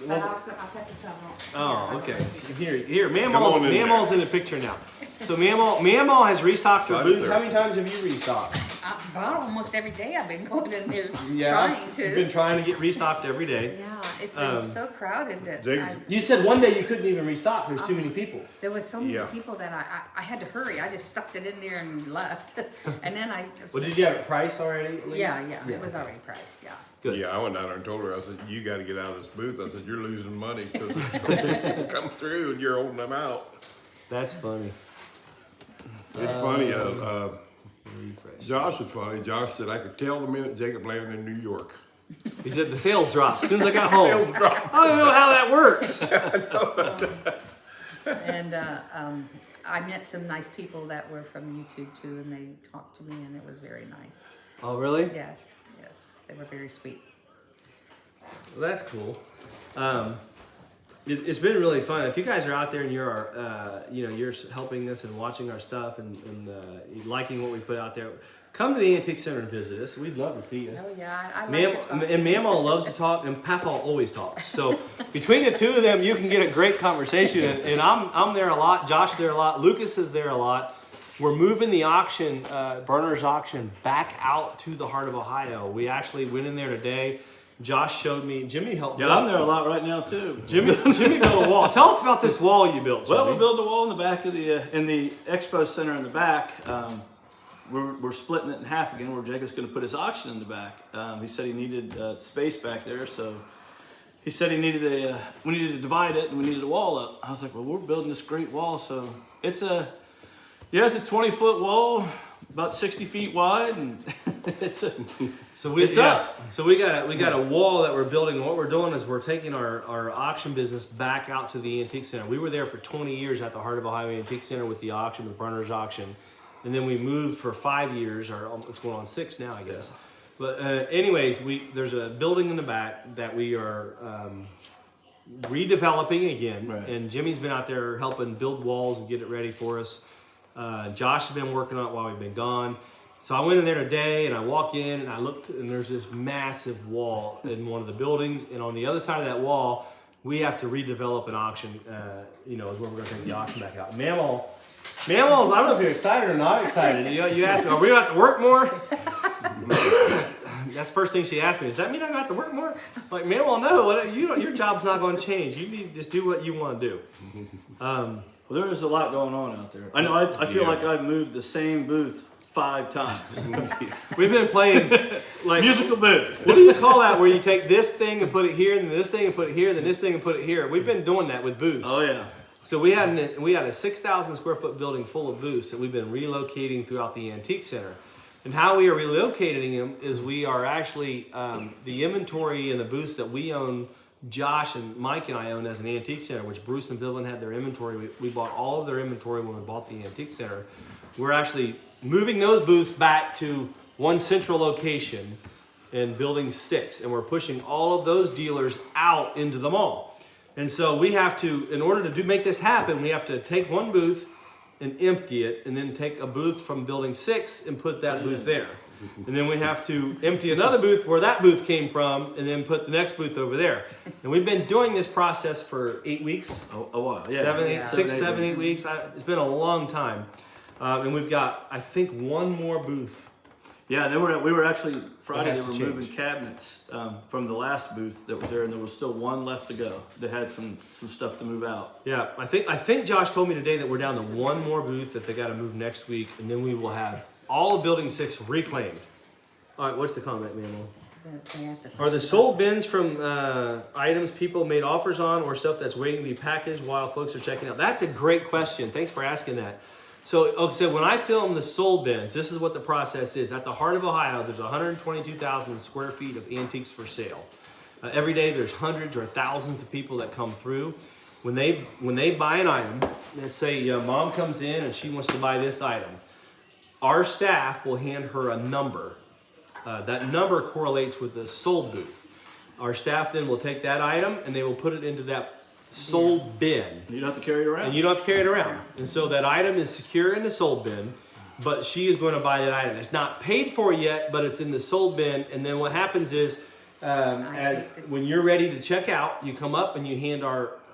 But I'll cut this out. Oh, okay. Here, Come on in there. Mamaw's in the picture now. So Mamaw has restocked her Slide booth. it there. How many times have you restocked? About almost every day I've been going in there Yeah, trying you've been to. trying to get restocked every day. Yeah, it's been so crowded that Jacob- You said one day you couldn't even restock. There's too many people. there was so many Yeah. people that I had to hurry. I just stuffed it in there and left. And then Well, did you have it priced already? at least? yeah, it was already priced, yeah. Good. Yeah, I went down there and told her, I said, you got to get out of this booth. I said, you're losing money because people come through and you're holding them out. That's funny. It's funny. Refresh. Josh is funny. Josh said, I could tell the minute Jacob landed in New York. He said the sales dropped as soon as I got home. Sales dropped. I don't know how that works. And I met some nice people that were from YouTube too, and they talked to me, and it was very nice. Oh, really? Yes, they were very sweet. Well, that's cool. It's been really fun. If you guys are out there and you're, you're helping us and watching our stuff and liking what we put out there, come to the Antique Center and visit us. We'd love to see you. Oh yeah, I Ma'am, like to talk. and Mamaw loves to talk, and Papa always talks. So between the two of them, you can get a great conversation. And I'm there a lot. Josh there a lot. Lucas is there a lot. We're moving the auction, Berner's auction, back out to the Heart of Ohio. We actually went in there today. Josh showed me. Jimmy helped. Yeah, I'm there a lot right now too. Jimmy built a wall. Tell us about this wall you built, Jimmy. Well, we built a wall in the back of the in the expo center in the back. We're splitting it in half again. Where Jacob's going to put his auction in the back. He said he needed space back there, so he said we needed to divide it and we needed a wall up. I was like, well, we're building this great wall, so it's a 20-foot wall, about 60 feet wide, and So we It's up. So we got a wall that we're building. And what we're doing is we're taking our auction business back out to the antique center. We were there for 20 years at the Heart of Ohio Antique Center with the auction, with Berner's auction, and then we moved for 5 years, or it's going on 6 now, I guess. But anyways, there's a building in the back that we are redeveloping again, Right. and Jimmy's been out there helping build walls and get it ready for us. Josh has been working on it while we've been gone. So I went in there today and I walk in and I looked, and there's this massive wall in one of the buildings, and on the other side of that wall, we have to redevelop an auction. Is where we're going to take the auction back out. Mammals, I don't know if you're excited or not excited. You asked me, are we going to have to work more? That's the first thing she asked me. Does that mean I got to work more? Like, Mammal, no. Your job's not going to change. You need to just do what you want to do. Well, there is a lot going on out there. I know. I feel like I've moved the same booth 5 times. We've been playing like Musical booth. What do you call that? Where you take this thing and put it here, and then this thing and put it here, then this thing and put it here. We've been doing that with booths. Oh yeah. So we had a 6,000 square foot building full of booths that we've been relocating throughout the antique center. And how we are relocating them is we are actually the inventory in the booths that we own. Josh and Mike and I own as an antique center, which Bruce and Vivian had their inventory. We bought all of their inventory when we bought the antique center. We're actually moving those booths back to one central location in building 6, and we're pushing all of those dealers out into the mall. And so we have to, in order to make this happen, we have to take one booth and empty it, and then take a booth from building 6 and put that booth there. And then we have to empty another booth where that booth came from, and then put the next booth over there. And we've been doing this process for 8 weeks. A while. Yeah. 7, 8, Yeah. 6, 7, 8 weeks. It's been a long time. And we've got, I think, one more booth. Yeah, we were actually Friday. It They has were to moving change. cabinets from the last booth that was there, and there was still one left to go. That had some stuff to move out. Yeah, I think Josh told me today that we're down to one more booth that they got to move next week, and then we will have all of Building 6 reclaimed. All right, what's the comment, Manuel? They asked a Are the question sold bins from items people made offers on, or stuff that's waiting to be packaged while folks are checking out? That's a great question. Thanks for asking that. So when I film the sold bins, this is what the process is. At the Heart of Ohio, there's 122,000 square feet of antiques for sale. Every day there's hundreds or thousands of people that come through. When they buy an item, let's say mom comes in and she wants to buy this item, our staff will hand her a number. That number correlates with the sold booth. Our staff then will take that item and they will put it into that sold bin. You don't have to carry it around. And you don't have to carry it around. And so that item is secure in the sold bin, but she is going to buy that item. It's not paid for yet, but it's in the sold bin. And then what happens is, when you're ready to check out, you come up and you hand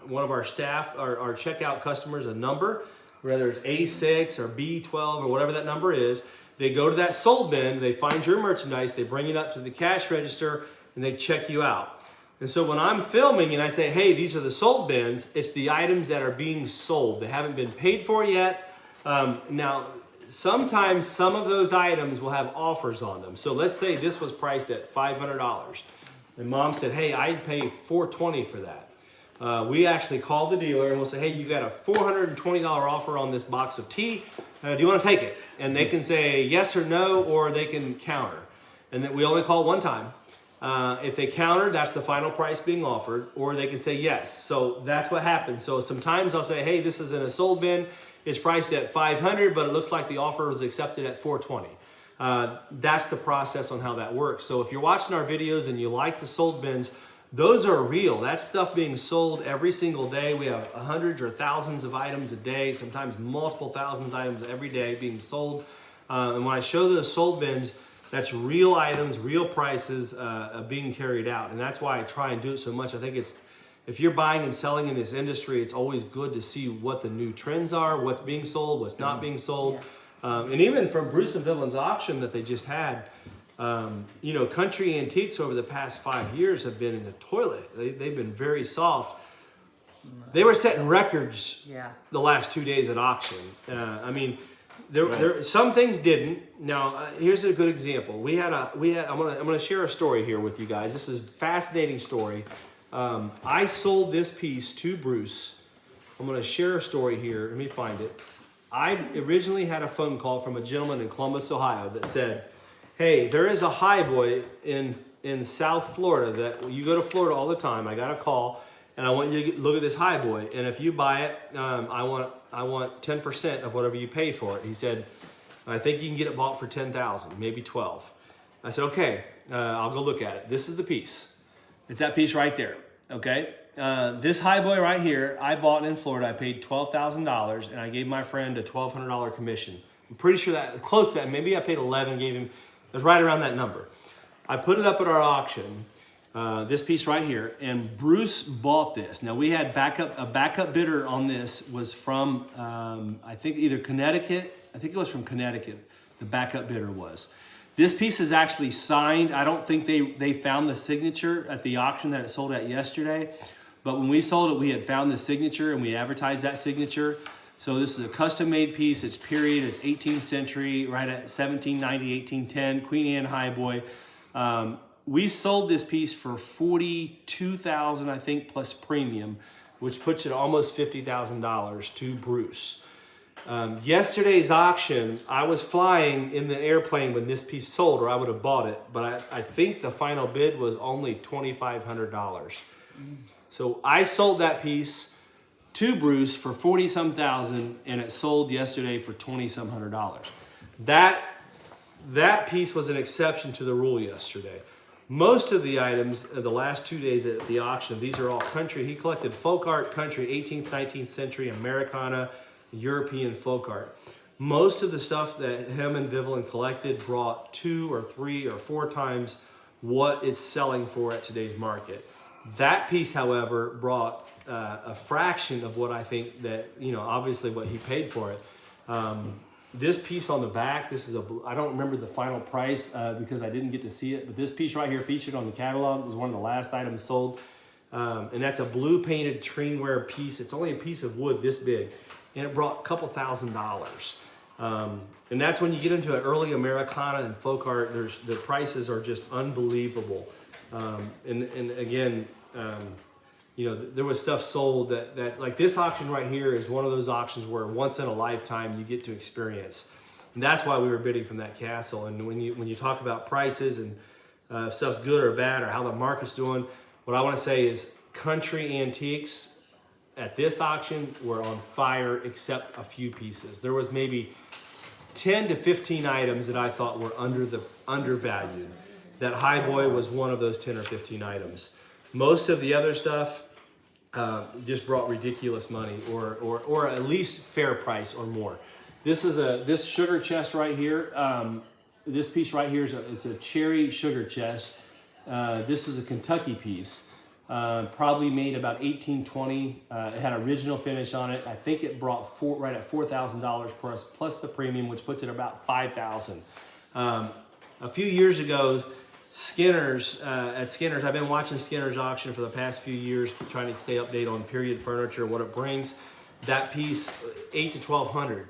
one of our staff, our checkout customers, a number, whether it's A6 or B12 or whatever that number is. They go to that sold bin, they find your merchandise, they bring it up to the cash register, and they check you out. And so when I'm filming and I say, hey, these are the sold bins, it's the items that are being sold. They haven't been paid for yet. Now, sometimes some of those items will have offers on them. So let's say this was priced at $500. And mom said, hey, I'd pay $420 for that. We actually call the dealer and we'll say, hey, you got a $420 offer on this box of tea. Do you want to take it? And they can say yes or no, or they can counter. And then we only call one time. If they counter, that's the final price being offered, or they can say yes. So that's what happens. So sometimes I'll say, hey, this is in a sold bin. It's priced at $500, but it looks like the offer was accepted at $420. That's the process on how that works. So if you're watching our videos and you like the sold bins, those are real. That's stuff being sold every single day. We have hundreds or thousands of items a day, sometimes multiple thousands of items every day being sold. And when I show those sold bins, that's real items, real prices being carried out. And that's why I try and do it so much. I think if you're buying and selling in this industry, it's always good to see what the new trends are, what's being sold, what's not being sold. Yes. And even from Bruce and Vivian's auction that they just had, country antiques over the past 5 years have been in the toilet. They've been very soft. They were setting records the last 2 days at auction. There some things didn't. Now, here's a good example. I'm gonna share a story here with you guys. This is a fascinating story. I sold this piece to Bruce. I'm gonna share a story here. Let me find it. I originally had a phone call from a gentleman in Columbus, Ohio that said, Hey, there is a highboy in South Florida that you go to Florida all the time. I got a call, and I want you to look at this highboy. And if you buy it, I want 10% of whatever you pay for it. He said, I think you can get it bought for 10,000, maybe 12. I said, okay, I'll go look at it. This is the piece. It's that piece right there. Okay. This highboy right here, I bought in Florida. I paid $12,000, and I gave my friend a $1,200 commission. I'm pretty sure that close to that. Maybe I paid 11, gave him. It was right around that number. I put it up at our auction, this piece right here, and Bruce bought this. Now we had a backup bidder on this was from, I think either Connecticut. I think it was from Connecticut. The backup bidder was. This piece is actually signed. I don't think they found the signature at the auction that it sold at yesterday. But when we sold it, we had found the signature and we advertised that signature. So this is a custom made piece. It's period. It's 18th century, right at 1790, 1810, Queen Anne highboy. We sold this piece for $42,000, I think, plus premium, which puts it almost $50,000 to Bruce. Yesterday's auction, I was flying in the airplane when this piece sold, or I would have bought it. But I think the final bid was only $2,500. So I sold that piece to Bruce for 40-some thousand, and it sold yesterday for $2,000-some. That piece was an exception to the rule yesterday. Most of the items the last 2 days at the auction, these are all country. He collected folk art, country, 18th, 19th century, Americana, European folk art. Most of the stuff that him and Vivian collected brought 2 or 3 or 4 times what it's selling for at today's market. That piece, however, brought a fraction of what I think that, obviously what he paid for it. This piece on the back, I don't remember the final price because I didn't get to see it, but this piece right here featured on the catalog was one of the last items sold. And that's a blue painted trainware piece. It's only a piece of wood this big, and it brought a couple $1,000s. And that's when you get into an early Americana and folk art, the prices are just unbelievable. And again, there was stuff sold that like this auction right here is one of those auctions where once in a lifetime you get to experience. And that's why we were bidding from that castle. And when you talk about prices and if stuff's good or bad or how the market's doing, what I want to say is country antiques at this auction were on fire except a few pieces. There was maybe 10 to 15 items that I thought were undervalued. That highboy was one of those 10 or 15 items. Most of the other stuff just brought ridiculous money or at least fair price or more. This sugar chest right here, this piece right here is a cherry sugar chest. This is a Kentucky piece, probably made about 1820. It had original finish on it. I think it brought right at $4,000 plus the premium, which puts it about $5,000. A few years ago, Skinner's, I've been watching Skinner's auction for the past few years, trying to stay updated on period furniture, what it brings. That piece, $800 to $1,200,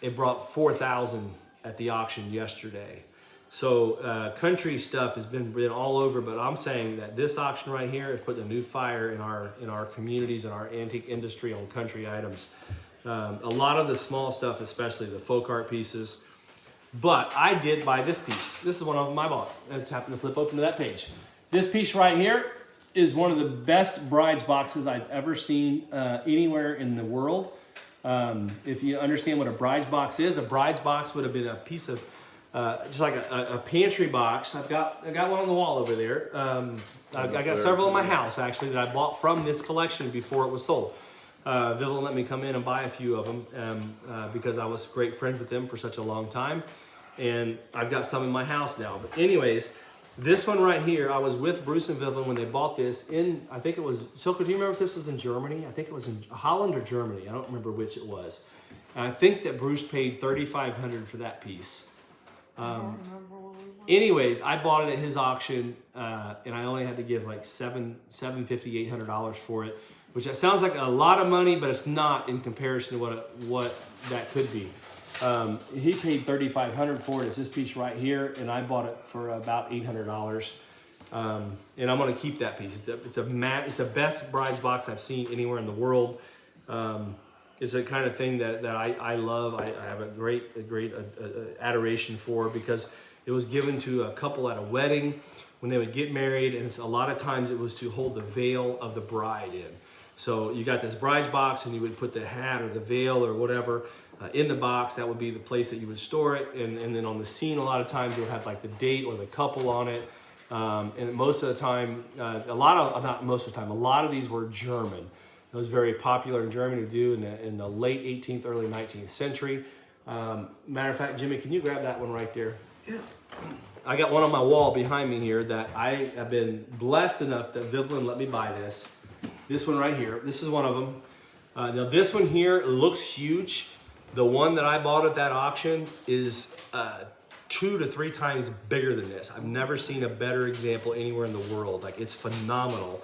it brought $4,000 at the auction yesterday. So country stuff has been all over, but I'm saying that this auction right here is putting a new fire in our communities and our antique industry on country items. A lot of the small stuff, especially the folk art pieces. But I did buy this piece. This is one of them I bought. I just happened to flip open to that page. This piece right here is one of the best bride's boxes I've ever seen anywhere in the world. If you understand what a bride's box is, a bride's box would have been a piece of, just like a pantry box. I got one on the wall over there. I got several in my house actually that I bought from this collection before it was sold. Vivian let me come in and buy a few of them because I was great friends with them for such a long time. And I've got some in my house now. But anyways, this one right here, I was with Bruce and Vivian when they bought this in, I think it was, Silke, do you remember if this was in Germany? I think it was in Holland or Germany. I don't remember which it was. And I think that Bruce paid $3,500 for that piece. Anyways, I bought it at his auction and I only had to give like $750, $800 for it, which that sounds like a lot of money, but it's not in comparison to what that could be. He paid $3,500 for it. It's this piece right here, and I bought it for about $800. And I'm going to keep that piece. It's the best bride's box I've seen anywhere in the world. It's the kind of thing that I love. I have a great adoration for, because It was given to a couple at a wedding when they would get married, and a lot of times it was to hold the veil of the bride in. So you got this bride's box, and you would put the hat or the veil or whatever in the box. That would be the place that you would store it. And then on the scene, a lot of times it would have like the date or the couple on it. And most of the time, a lot of these were German. It was very popular in Germany to do in the late 18th, early 19th century. Matter of fact, Jimmy, can you grab that one right there? Yeah. I got one on my wall behind me here that I have been blessed enough that Vivlin let me buy this. This one right here. This is one of them. Now this one here looks huge. The one that I bought at that auction is 2 to 3 times bigger than this. I've never seen a better example anywhere in the world. Like, it's phenomenal.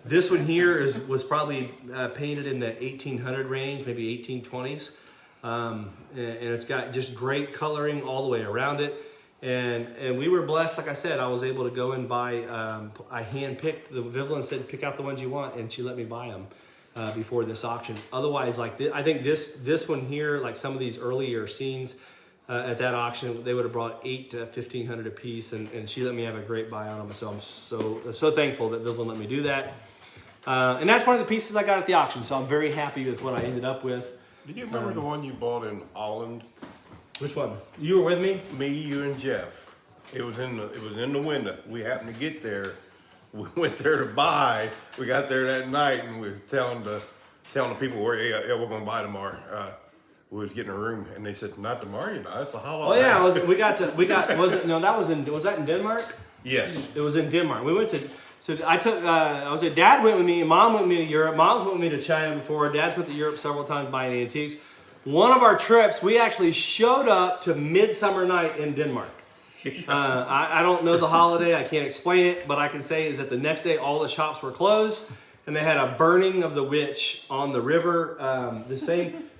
This one here was probably painted in the 1800 range, maybe 1820s. And it's got just great coloring all the way around it. And we were blessed, like I said, I was able to go and buy, I hand-picked, Vivlin said, pick out the ones you want, and she let me buy them before this auction. Otherwise, like, I think this one here, like some of these earlier scenes at that auction, they would have brought 8 to 1,500 a piece, and she let me have a great buy on them. So I'm so thankful that Vivlin let me do that. And that's one of the pieces I got at the auction, so I'm very happy with what I ended up with. Did you remember the one you bought in Holland? Which one? You were with me? Me, you, and Jeff. It was in the window. We happened to get there. We went there to buy. We got there that night and we was telling the people yeah, we're gonna buy tomorrow. We was getting a room and they said, not tomorrow, you know, it's a holiday. Oh yeah, was that in Denmark? Yes. It was in Denmark. We went to, so I was at, Dad went with me, Mom went with me to Europe, Mom went with me to China before, Dad's went to Europe several times buying antiques. One of our trips, we actually showed up to Midsummer Night in Denmark. I don't know the holiday, I can't explain it, but I can say is that the next day all the shops were closed and they had a burning of the witch on the river,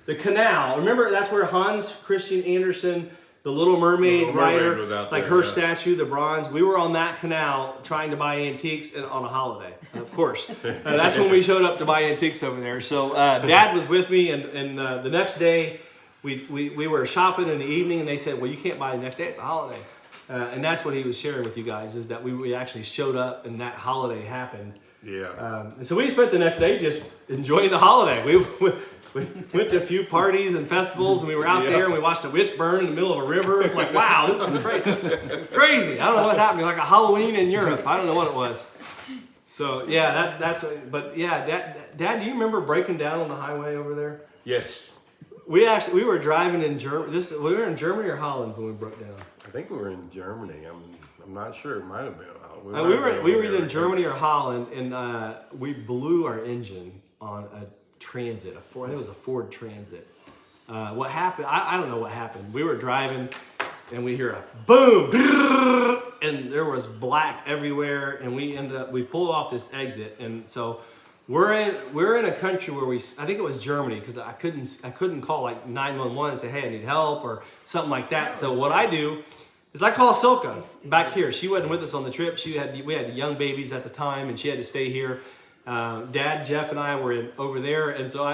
the canal. Remember, that's where Hans Christian Andersen, the Little Mermaid writer, was out like there, her yeah. statue, the bronze. We were on that canal trying to buy antiques on a holiday, of course. That's when we showed up to buy antiques over there. So Dad was with me, and the next day we were shopping in the evening, and they said, well, you can't buy the next day, it's a holiday. And that's what he was sharing with you guys, is that we actually showed up and that holiday happened. Yeah. And so we spent the next day just enjoying the holiday. We went to a few parties and festivals, and we were out there and we watched a witch burn in the middle of a river. It's like, wow, this is great. It's crazy. I don't know what happened. Like a Halloween in Europe. I don't know what it was. So yeah, that's. But yeah, Dad, do you remember breaking down on the highway over there? Yes. We were driving in Germany. We were in Germany or Holland when we broke down. I think we were in Germany. I'm not sure. It might have been. We were either in Germany or Holland, and we blew our engine on a Transit. I think it was a Ford Transit. What happened? I don't know what happened. We were driving, and we hear a boom, and there was black everywhere, and we pulled off this exit, and so we're in a country where I think it was Germany, because I couldn't call like 911 and say, hey, I need help or something like that. So what I do is I call Silka back here. She wasn't with us on the trip. We had young babies at the time, and she had to stay here. Dad, Jeff, and I were over there, and so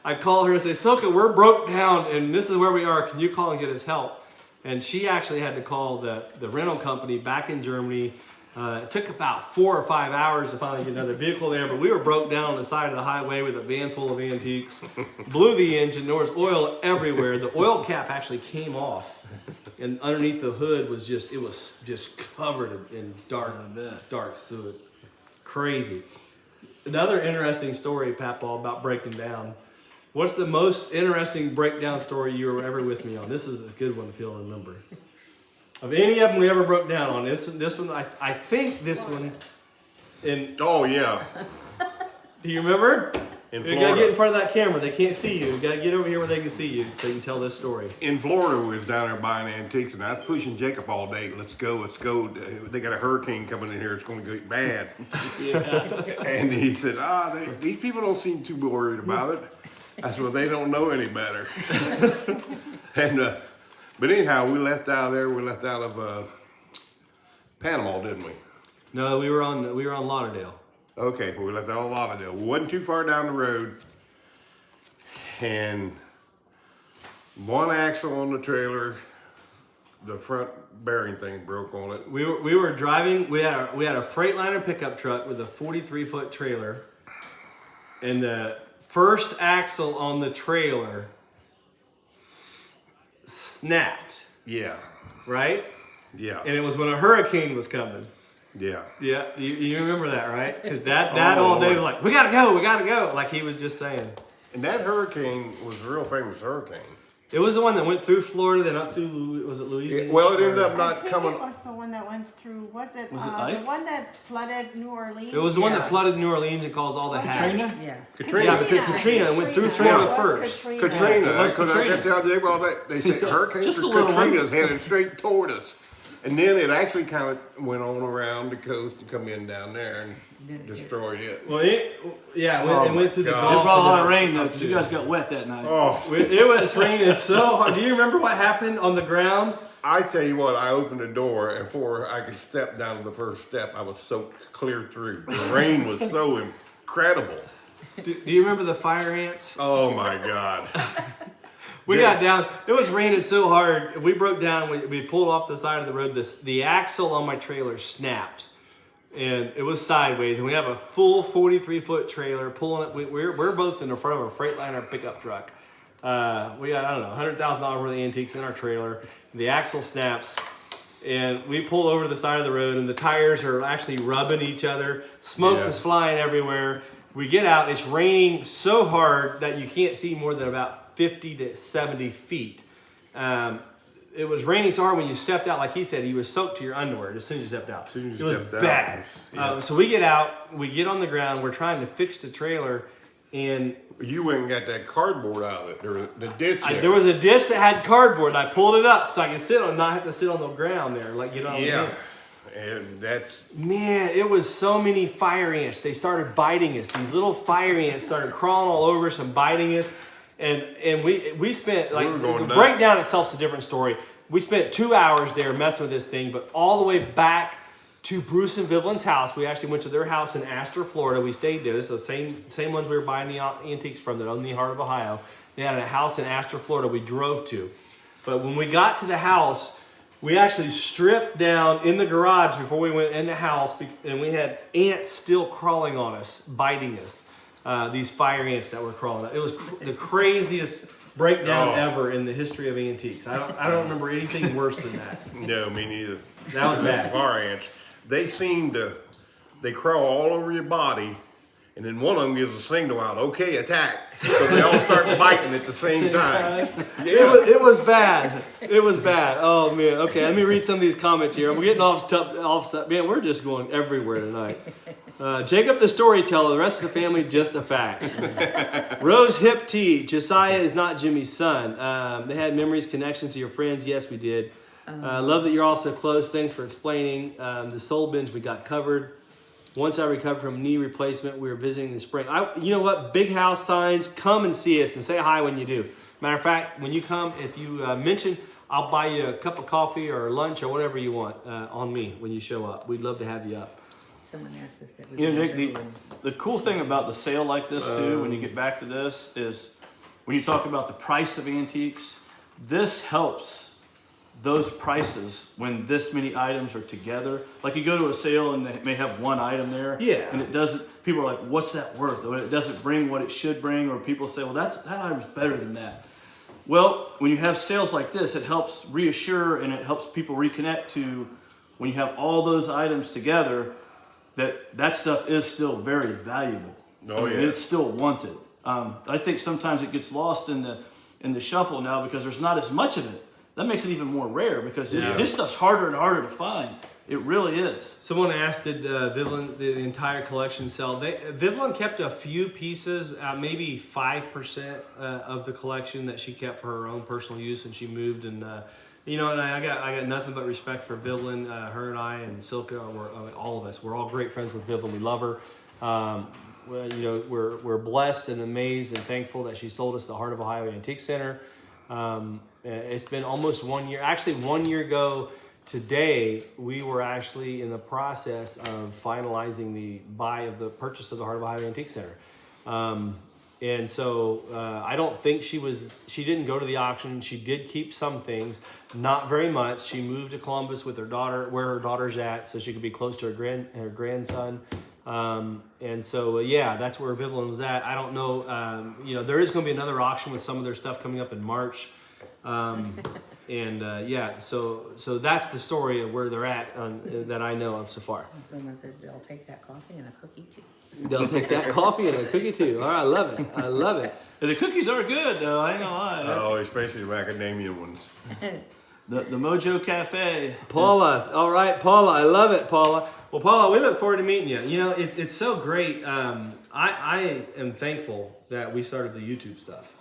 I call her and say, Silka, we're broke down, and this is where we are. Can you call and get us help? And she actually had to call the rental company back in Germany. It took about 4 or 5 hours to finally get another vehicle there, but we were broke down on the side of the highway with a van full of antiques. Blew the engine. There was oil everywhere. The oil cap actually came off, and underneath the hood was just covered in dark soot. Crazy. Another interesting story, Papaw, about breaking down. What's the most interesting breakdown story you were ever with me on? This is a good one if you'll remember. Of any of them we ever broke down on, this one, I think this one. Oh yeah. Do you remember? In You Florida. gotta get in front of that camera. They can't see you. You gotta get over here where they can see you so you can tell this story. In Florida, we was down there buying antiques, and I was pushing Jacob all day. Let's go. They got a hurricane coming in here. It's going to get bad. And he said, these people don't seem too worried about it. I said, well, they don't know any better. But anyhow, we left out of there. We left out of Panama, didn't we? No, we were on Lauderdale. Okay, well, we left out of Lauderdale. We wasn't too far down the road, and one axle on the trailer the front bearing thing broke on it. We were driving. We had a Freightliner pickup truck with a 43-foot trailer, and the first axle on the trailer snapped. Yeah. Right? Yeah. And it was when a hurricane was coming. Yeah. Yeah, you remember that, right? Because Dad all day was like, we gotta go, like he was just saying. And that hurricane was a real famous hurricane. It was the one that went through Florida, then up through, was it Louisiana? Well, it ended up I not think coming. it was the one that went through. Was it Was it the Ike? one that flooded New Orleans? It was the one that Yeah. flooded New Orleans and caused all the havoc. Katrina? Yeah. Katrina. Yeah, because Katrina went through Florida It was first. Katrina. It was Because I Katrina. got to tell Jake all that. They say Hurricane Just a little one. Katrina's headed straight toward us. And then it actually kind of went on around the coast to come in down there and destroyed it. Well, it Oh went through the my Gulf. God. It brought a lot of and rain though, up because you to- guys got wet that night. Oh, It was raining so hard. Do you remember what happened on the ground? I tell you what, I opened the door and before I could step down to the first step, I was soaked clear through. The rain was so incredible. Do you remember the fire ants? Oh my God. We got down. It was raining so hard. We broke down. We pulled off the side of the road. The axle on my trailer snapped, and it was sideways. And we have a full 43-foot trailer pulling it. We're both in the front of a Freightliner pickup truck. We got, I don't know, $100,000 worth of antiques in our trailer. The axle snaps, and we pull over to the side of the road, and the tires are actually rubbing each other. Smoke Yeah. is flying everywhere. We get out. It's raining so hard that you can't see more than about 50 to 70 feet. It was raining so hard when you stepped out, like he said, you was soaked to your underwear as soon as you stepped out. soon as It you was stepped out, bad. yeah. So we get out, we get on the ground, we're trying to fix the trailer, and You went and got that cardboard out of it. The ditch there. there was a dish that had cardboard, and I pulled it up so I could sit on, not have to sit on the ground there, like get on the Yeah. hill. And that's, Man, it was so many fire ants. They started biting us. These little fire ants started crawling all over us and biting us. And we spent, like, were going the nuts. breakdown itself's a different story. We spent 2 hours there messing with this thing, but all the way back to Bruce and Vivian's house. We actually went to their house in Astor, Florida. We stayed there. So same ones we were buying the antiques from that own the heart of Ohio. They had a house in Astor, Florida we drove to. But when we got to the house, we actually stripped down in the garage before we went in the house, and we had ants still crawling on us, biting us. These fire ants that were crawling. It was the craziest breakdown ever in the history of antiques. I don't remember anything worse than that. no, me neither. That was bad. Fire ants. They crawl all over your body, and then one of them gives a signal out, okay, attack. So they all start biting at the same time. Yeah. It was bad. It was bad. Oh man. Okay, let me read some of these comments here. We're getting off. Man, we're just going everywhere tonight. Jacob the storyteller. The rest of the family just a fact. Rose Hip Tea. Josiah is not Jimmy's son. They had memories, connections to your friends. Yes, we did. Love that you're all so close. Thanks for explaining. The soul binge we got covered. Once I recovered from knee replacement, we were visiting the spring. You know what? Big house signs. Come and see us and say hi when you do. Matter of fact, when you come, if you mention, I'll buy you a cup of coffee or lunch or whatever you want on me when you show up. We'd love to have you up. Someone asked if that was You know, in Jake, the Netherlands. the cool thing about the sale like this too, when you get back to this, is when you talk about the price of antiques, this helps those prices when this many items are together. Like you go to a sale and they may have one item there, Yeah. and it doesn't. People are like, "What's that worth?" Or it doesn't bring what it should bring, or people say, "Well, that item's better than that." Well, when you have sales like this, it helps reassure and it helps people reconnect to when you have all those items together. That stuff is still very valuable. Oh, yeah. It's still wanted. I think sometimes it gets lost in the shuffle now because there's not as much of it. That makes it even more rare because this stuff's harder and harder to find. It really is. Someone asked, did Vivian the entire collection sell? Vivian kept a few pieces, maybe 5% of the collection that she kept for her own personal use, and she moved. And and I got nothing but respect for Vivian. Her and I and Silka, all of us. We're all great friends with Vivian. We love her. We're blessed and amazed and thankful that she sold us the Heart of Ohio Antique Center. It's been almost 1 year. Actually, 1 year ago today, we were actually in the process of finalizing the purchase of the Heart of Ohio Antique Center. And so I don't think she didn't go to the auction. She did keep some things, not very much. She moved to Columbus with her daughter, where her daughter's at, so she could be close to her grandson. And so, yeah, that's where Vivian was at. I don't know, there is going to be another auction with some of their stuff coming up in March. So that's the story of where they're at that I know of so far. Someone said they'll take that coffee and a cookie too. They'll take that coffee and a cookie too. All right, I love it. I love it. The cookies are good, though. I ain't gonna lie. Oh, especially the macadamia ones. The Mojo Cafe. Paula, all right, Paula, I love it, Paula. Well, Paula, we look forward to meeting you. You know, it's so great. I am thankful that we started the YouTube stuff.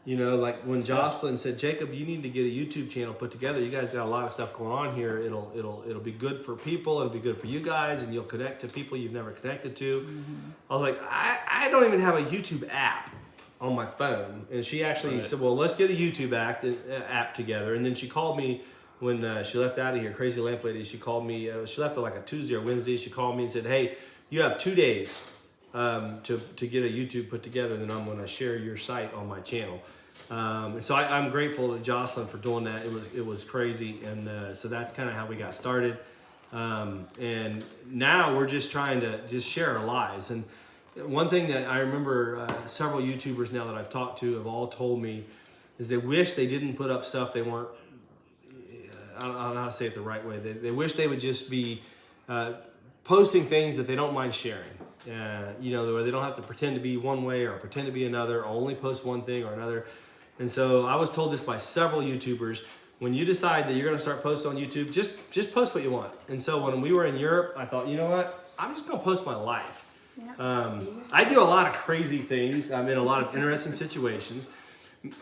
You know, like when Jocelyn said, Jacob, you need to get a YouTube channel put together. You guys got a lot of stuff going on here. It'll be good for people. It'll be good for you guys, and you'll connect to people you've never connected to. Mm-hmm. I was like, I don't even have a YouTube app on my phone. And she actually said, well, let's get a YouTube app together. And then she called me when she left out of here, Crazy Lamp Lady. She called me, she left on like a Tuesday or Wednesday. She called me and said, hey, you have 2 days to get a YouTube put together, and then I'm going to share your site on my channel. So I'm grateful to Jocelyn for doing that. It was crazy, and so that's kind of how we got started. And now we're just trying to just share our lives. And one thing that I remember several YouTubers now that I've talked to have all told me is they wish they didn't put up stuff they weren't. I don't know how to say it the right way. They wish they would just be posting things that they don't mind sharing. Where they don't have to pretend to be one way or pretend to be another, or only post one thing or another. And so I was told this by several YouTubers: when you decide that you're going to start posting on YouTube, just post what you want. And so when we were in Europe, I thought, you know what? I'm just going to post my life. Yeah, I do a lot of crazy things. I'm in a lot of interesting situations.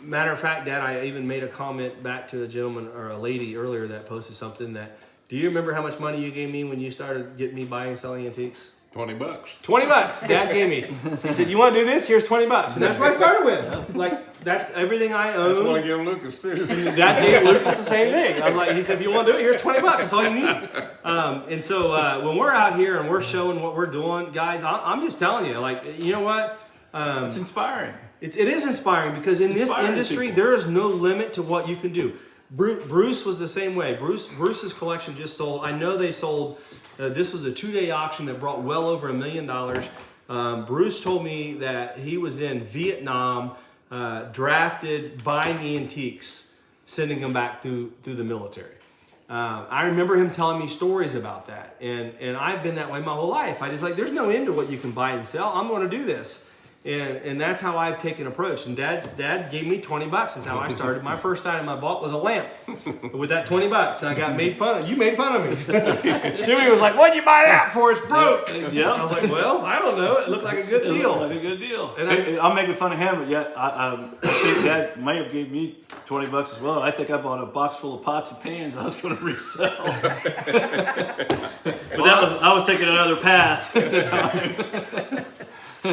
Matter of fact, Dad, I even made a comment back to a gentleman or a lady earlier that posted something that, do you remember how much money you gave me when you started getting me buying and selling antiques? $20. $20 Dad gave me. He said, you want to do this? Here's $20. And that's what I started with. Like, that's everything I own. That's what I give Lucas too. That gave Lucas the same thing. I was like, he said, if you want to do it, here's $20. That's all you need. And so when we're out here and we're showing what we're doing, guys, I'm just telling you, like, you know what? It's inspiring. It is inspiring because in this industry, there is no limit to what you can do. Bruce was the same way. Bruce's collection just sold. I know they sold. This was a 2-day auction that brought well over $1 million. Bruce told me that he was in Vietnam, drafted, buying antiques, sending them back through the military. I remember him telling me stories about that, and I've been that way my whole life. I just like, there's no end to what you can buy and sell. I'm going to do this. And that's how I've taken approach. And Dad gave me $20. That's how I started. My first item I bought was a lamp with that $20. And I got made fun of. You made fun of me. Jimmy was like, what'd you buy that for? It's broke. Yeah. I was like, well, I don't know. It looked like a good deal. It looked like a good deal. And I'm making fun of him, but yet I think Dad may have gave me $20 as well. I think I bought a box full of pots and pans I was going to resell. But I was taking another path at the time.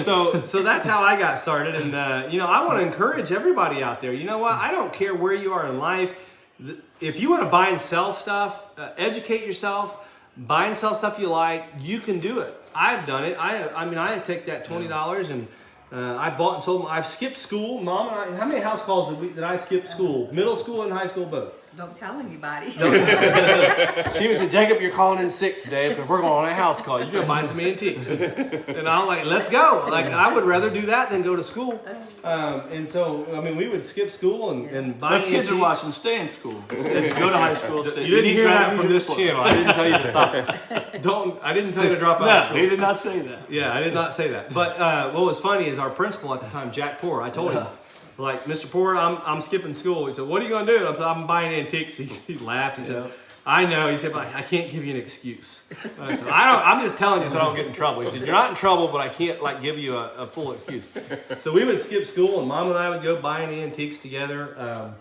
So that's how I got started, and I want to encourage everybody out there. You know what? I don't care where you are in life. If you want to buy and sell stuff, educate yourself. Buy and sell stuff you like. You can do it. I've done it. I take that $20 and I bought and sold. I've skipped school. Mom and I. How many house calls did I skip school? Middle school and high school both. Don't tell anybody. She even said, Jacob, you're calling in sick today because we're going on a house call. You're going to buy some antiques. And I'm like, let's go. Like, I would rather do that than go to school. And so, we would skip school and buy antiques. If kids are watching, stay in school. Go to high school. You didn't hear that from this channel. I didn't tell you to stop. I didn't tell you to drop out of school. No, he did not say that. Yeah, I did not say that. But what was funny is our principal at the time, Jack Poor, I told him, like, Mr. Poor, I'm skipping school. He said, what are you going to do? I'm buying antiques. He laughed. He said, I know. He said, but I can't give you an excuse. I said, I'm just telling you so I don't get in trouble. He said, you're not in trouble, but I can't give you a full excuse. So we would skip school, and Mom and I would go buying antiques together.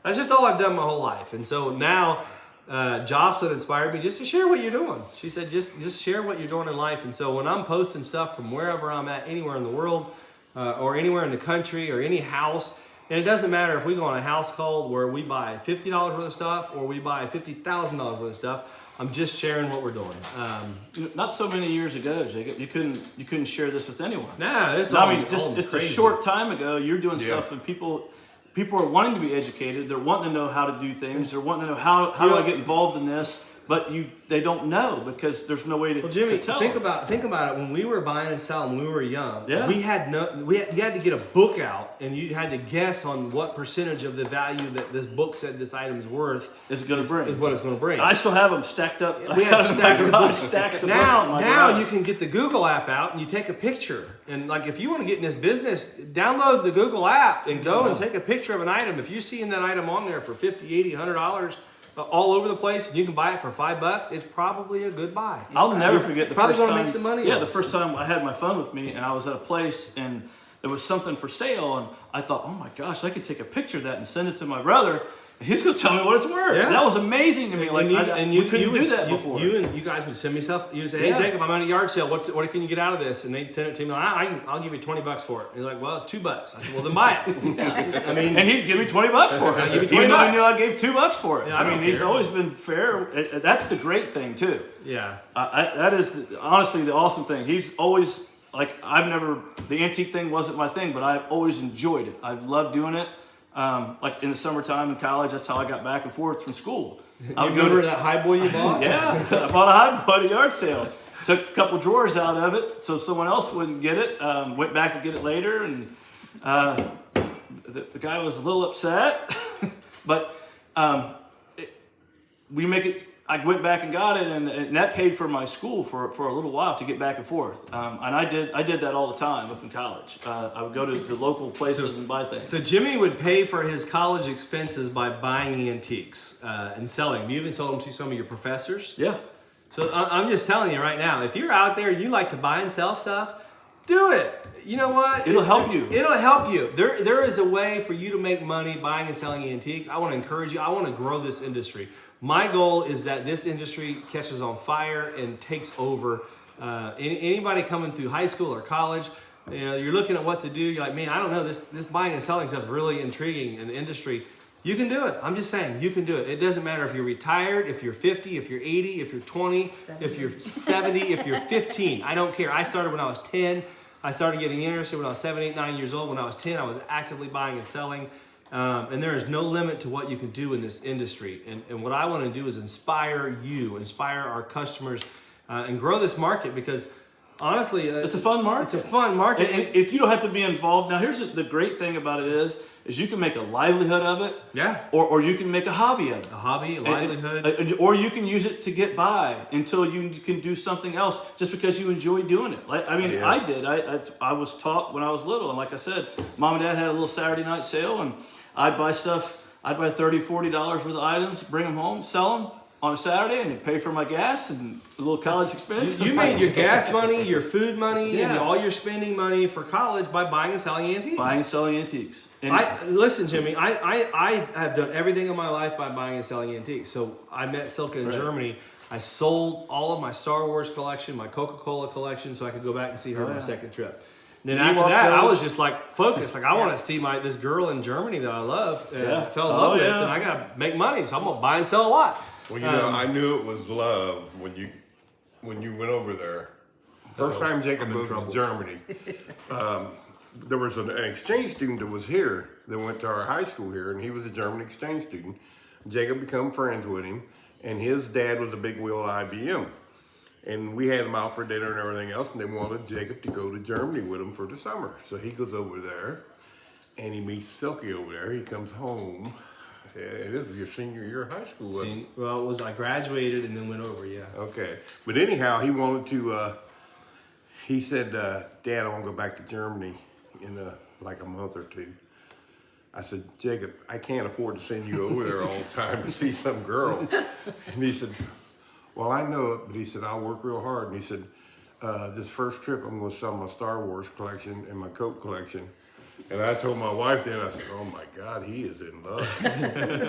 That's just all I've done my whole life. And so now Jocelyn inspired me just to share what you're doing. She said, just share what you're doing in life. And so when I'm posting stuff from wherever I'm at, anywhere in the world, or anywhere in the country, or any house, and it doesn't matter if we go on a house call where we buy $50 worth of stuff or we buy $50,000 worth of stuff, I'm just sharing what we're doing. Not so many years ago, Jacob, you couldn't share this with anyone. Nah, it's No, all, I mean, just all it's crazy. a short time ago. You're doing Yeah. stuff, and people are wanting to be educated. They're wanting to know how to do things. They're wanting to know how do I get involved in this, but they don't know because there's no way to. Well, Jimmy, to tell think them. about it. When we were buying and selling, when we were young, Yeah. you had to get a book out, and you had to guess on what percentage of the value that this book said this item's worth Is going to bring. is what it's going to bring. I still have them stacked up. We had stacks of books. Stacks of now, books in my now garage. you can get the Google app out and you take a picture. And like if you want to get in this business, download the Google app and go and take a picture of an item. If you're seeing that item on there for $50, $80, $100 all over the place, and you can buy it for $5, it's probably a good buy. I'll never forget the probably first gonna time. make some money Yeah, on the it. first time I had my phone with me, and I was at a place, and there was something for sale, and I thought, oh my gosh, I could take a picture of that and send it to my brother, and he's gonna tell me what it's worth. Yeah. That was amazing to me. Like, we couldn't do that before. You guys would send me stuff. You would say, "Hey, Yeah. Jacob, I'm at a yard sale. What can you get out of this?" And they'd send it to me. I'll give you $20 for it. And you're like, "Well, it's $2." I said, "Well, then buy it." I mean, And he'd give me $20 for it. I'll give you Even though he $20. knew I gave $2 for it. Yeah, I I mean, don't he's care. always been fair. That's the great thing too. yeah. That is honestly the awesome thing. He's always like the antique thing wasn't my thing, but I've always enjoyed it. I've loved doing it. Like in the summertime in college, that's how I got back and forth from school. I would go Remember to, that high boy you bought? yeah, I bought a high boy at a yard sale. Took a couple drawers out of it so someone else wouldn't get it. Went back to get it later, and the guy was a little upset. But we make it. I went back and got it, and that paid for my school for a little while to get back and forth. And I did that all the time up in college. I would go to local places and buy things. So Jimmy would pay for his college expenses by buying antiques and selling them. You even sold them to some of your professors. Yeah. So I'm just telling you right now, if you're out there and you like to buy and sell stuff, do it. You know what? It'll help you. It'll help you. There is a way for you to make money buying and selling antiques. I want to encourage you. I want to grow this industry. My goal is that this industry catches on fire and takes over. Anybody coming through high school or college, you're looking at what to do. You're like, man, I don't know. This buying and selling stuff is really intriguing in the industry. You can do it. I'm just saying, you can do it. It doesn't matter if you're retired, if you're 50, if you're 80, if you're 20, if you're 70, if you're 15. I don't care. I started when I was 10. I started getting interested when I was 7, 8, 9 years old. When I was 10, I was actively buying and selling. And there is no limit to what you can do in this industry. And what I want to do is inspire you, inspire our customers, and grow this market because honestly, It's a fun market. It's a fun market. And if you don't have to be involved, now here's the great thing about it is you can make a livelihood of it. Yeah. Or you can make a hobby of it. A hobby, a livelihood. Or you can use it to get by until you can do something else just because you enjoy doing it. Like, I mean, Yeah. I did. I was taught when I was little. And like I said, Mom and Dad had a little Saturday night sale and I'd buy stuff. I'd buy $30, $40 worth of items, bring them home, sell them on a Saturday, and then pay for my gas and a little college expense. You made your gas money, your food money, and Yeah. all your spending money for college by buying and selling antiques. buying and selling antiques. And Listen, Jimmy, I have done everything in my life by buying and selling antiques. So I met Silke in Right. Germany. I sold all of my Star Wars collection, my Coca-Cola collection, so I could go back and see her on my yeah. second trip. Then You after walked that, I those- was just like focused. Like I want to see this girl in Germany that I love, Yeah. fell in Oh, love with, yeah. and I gotta make money, so I'm gonna buy and sell a lot. Well, I knew it was love when you went over there. First time Jacob goes to Germany, there was an exchange student that was here that went to our high school here, and he was a German exchange student. Jacob became friends with him, and his dad was a big wheel IBM. And we had him out for dinner and everything else, and they wanted Jacob to go to Germany with him for the summer. So he goes over there, and he meets Silke over there. He comes home. Yeah, it is your senior year of high school. wasn't it? Well, it was I graduated and then went over. Yeah. Okay. But anyhow, he wanted to, he said, Dad, I want to go back to Germany in like a month or two. I said, Jacob, I can't afford to send you over there all the time to see some girl. And he said, well, I know it, but he said, I'll work real hard. And he said, this first trip, I'm going to sell my Star Wars collection and my Coke collection. And I told my wife then, I said, oh my God, he is in love.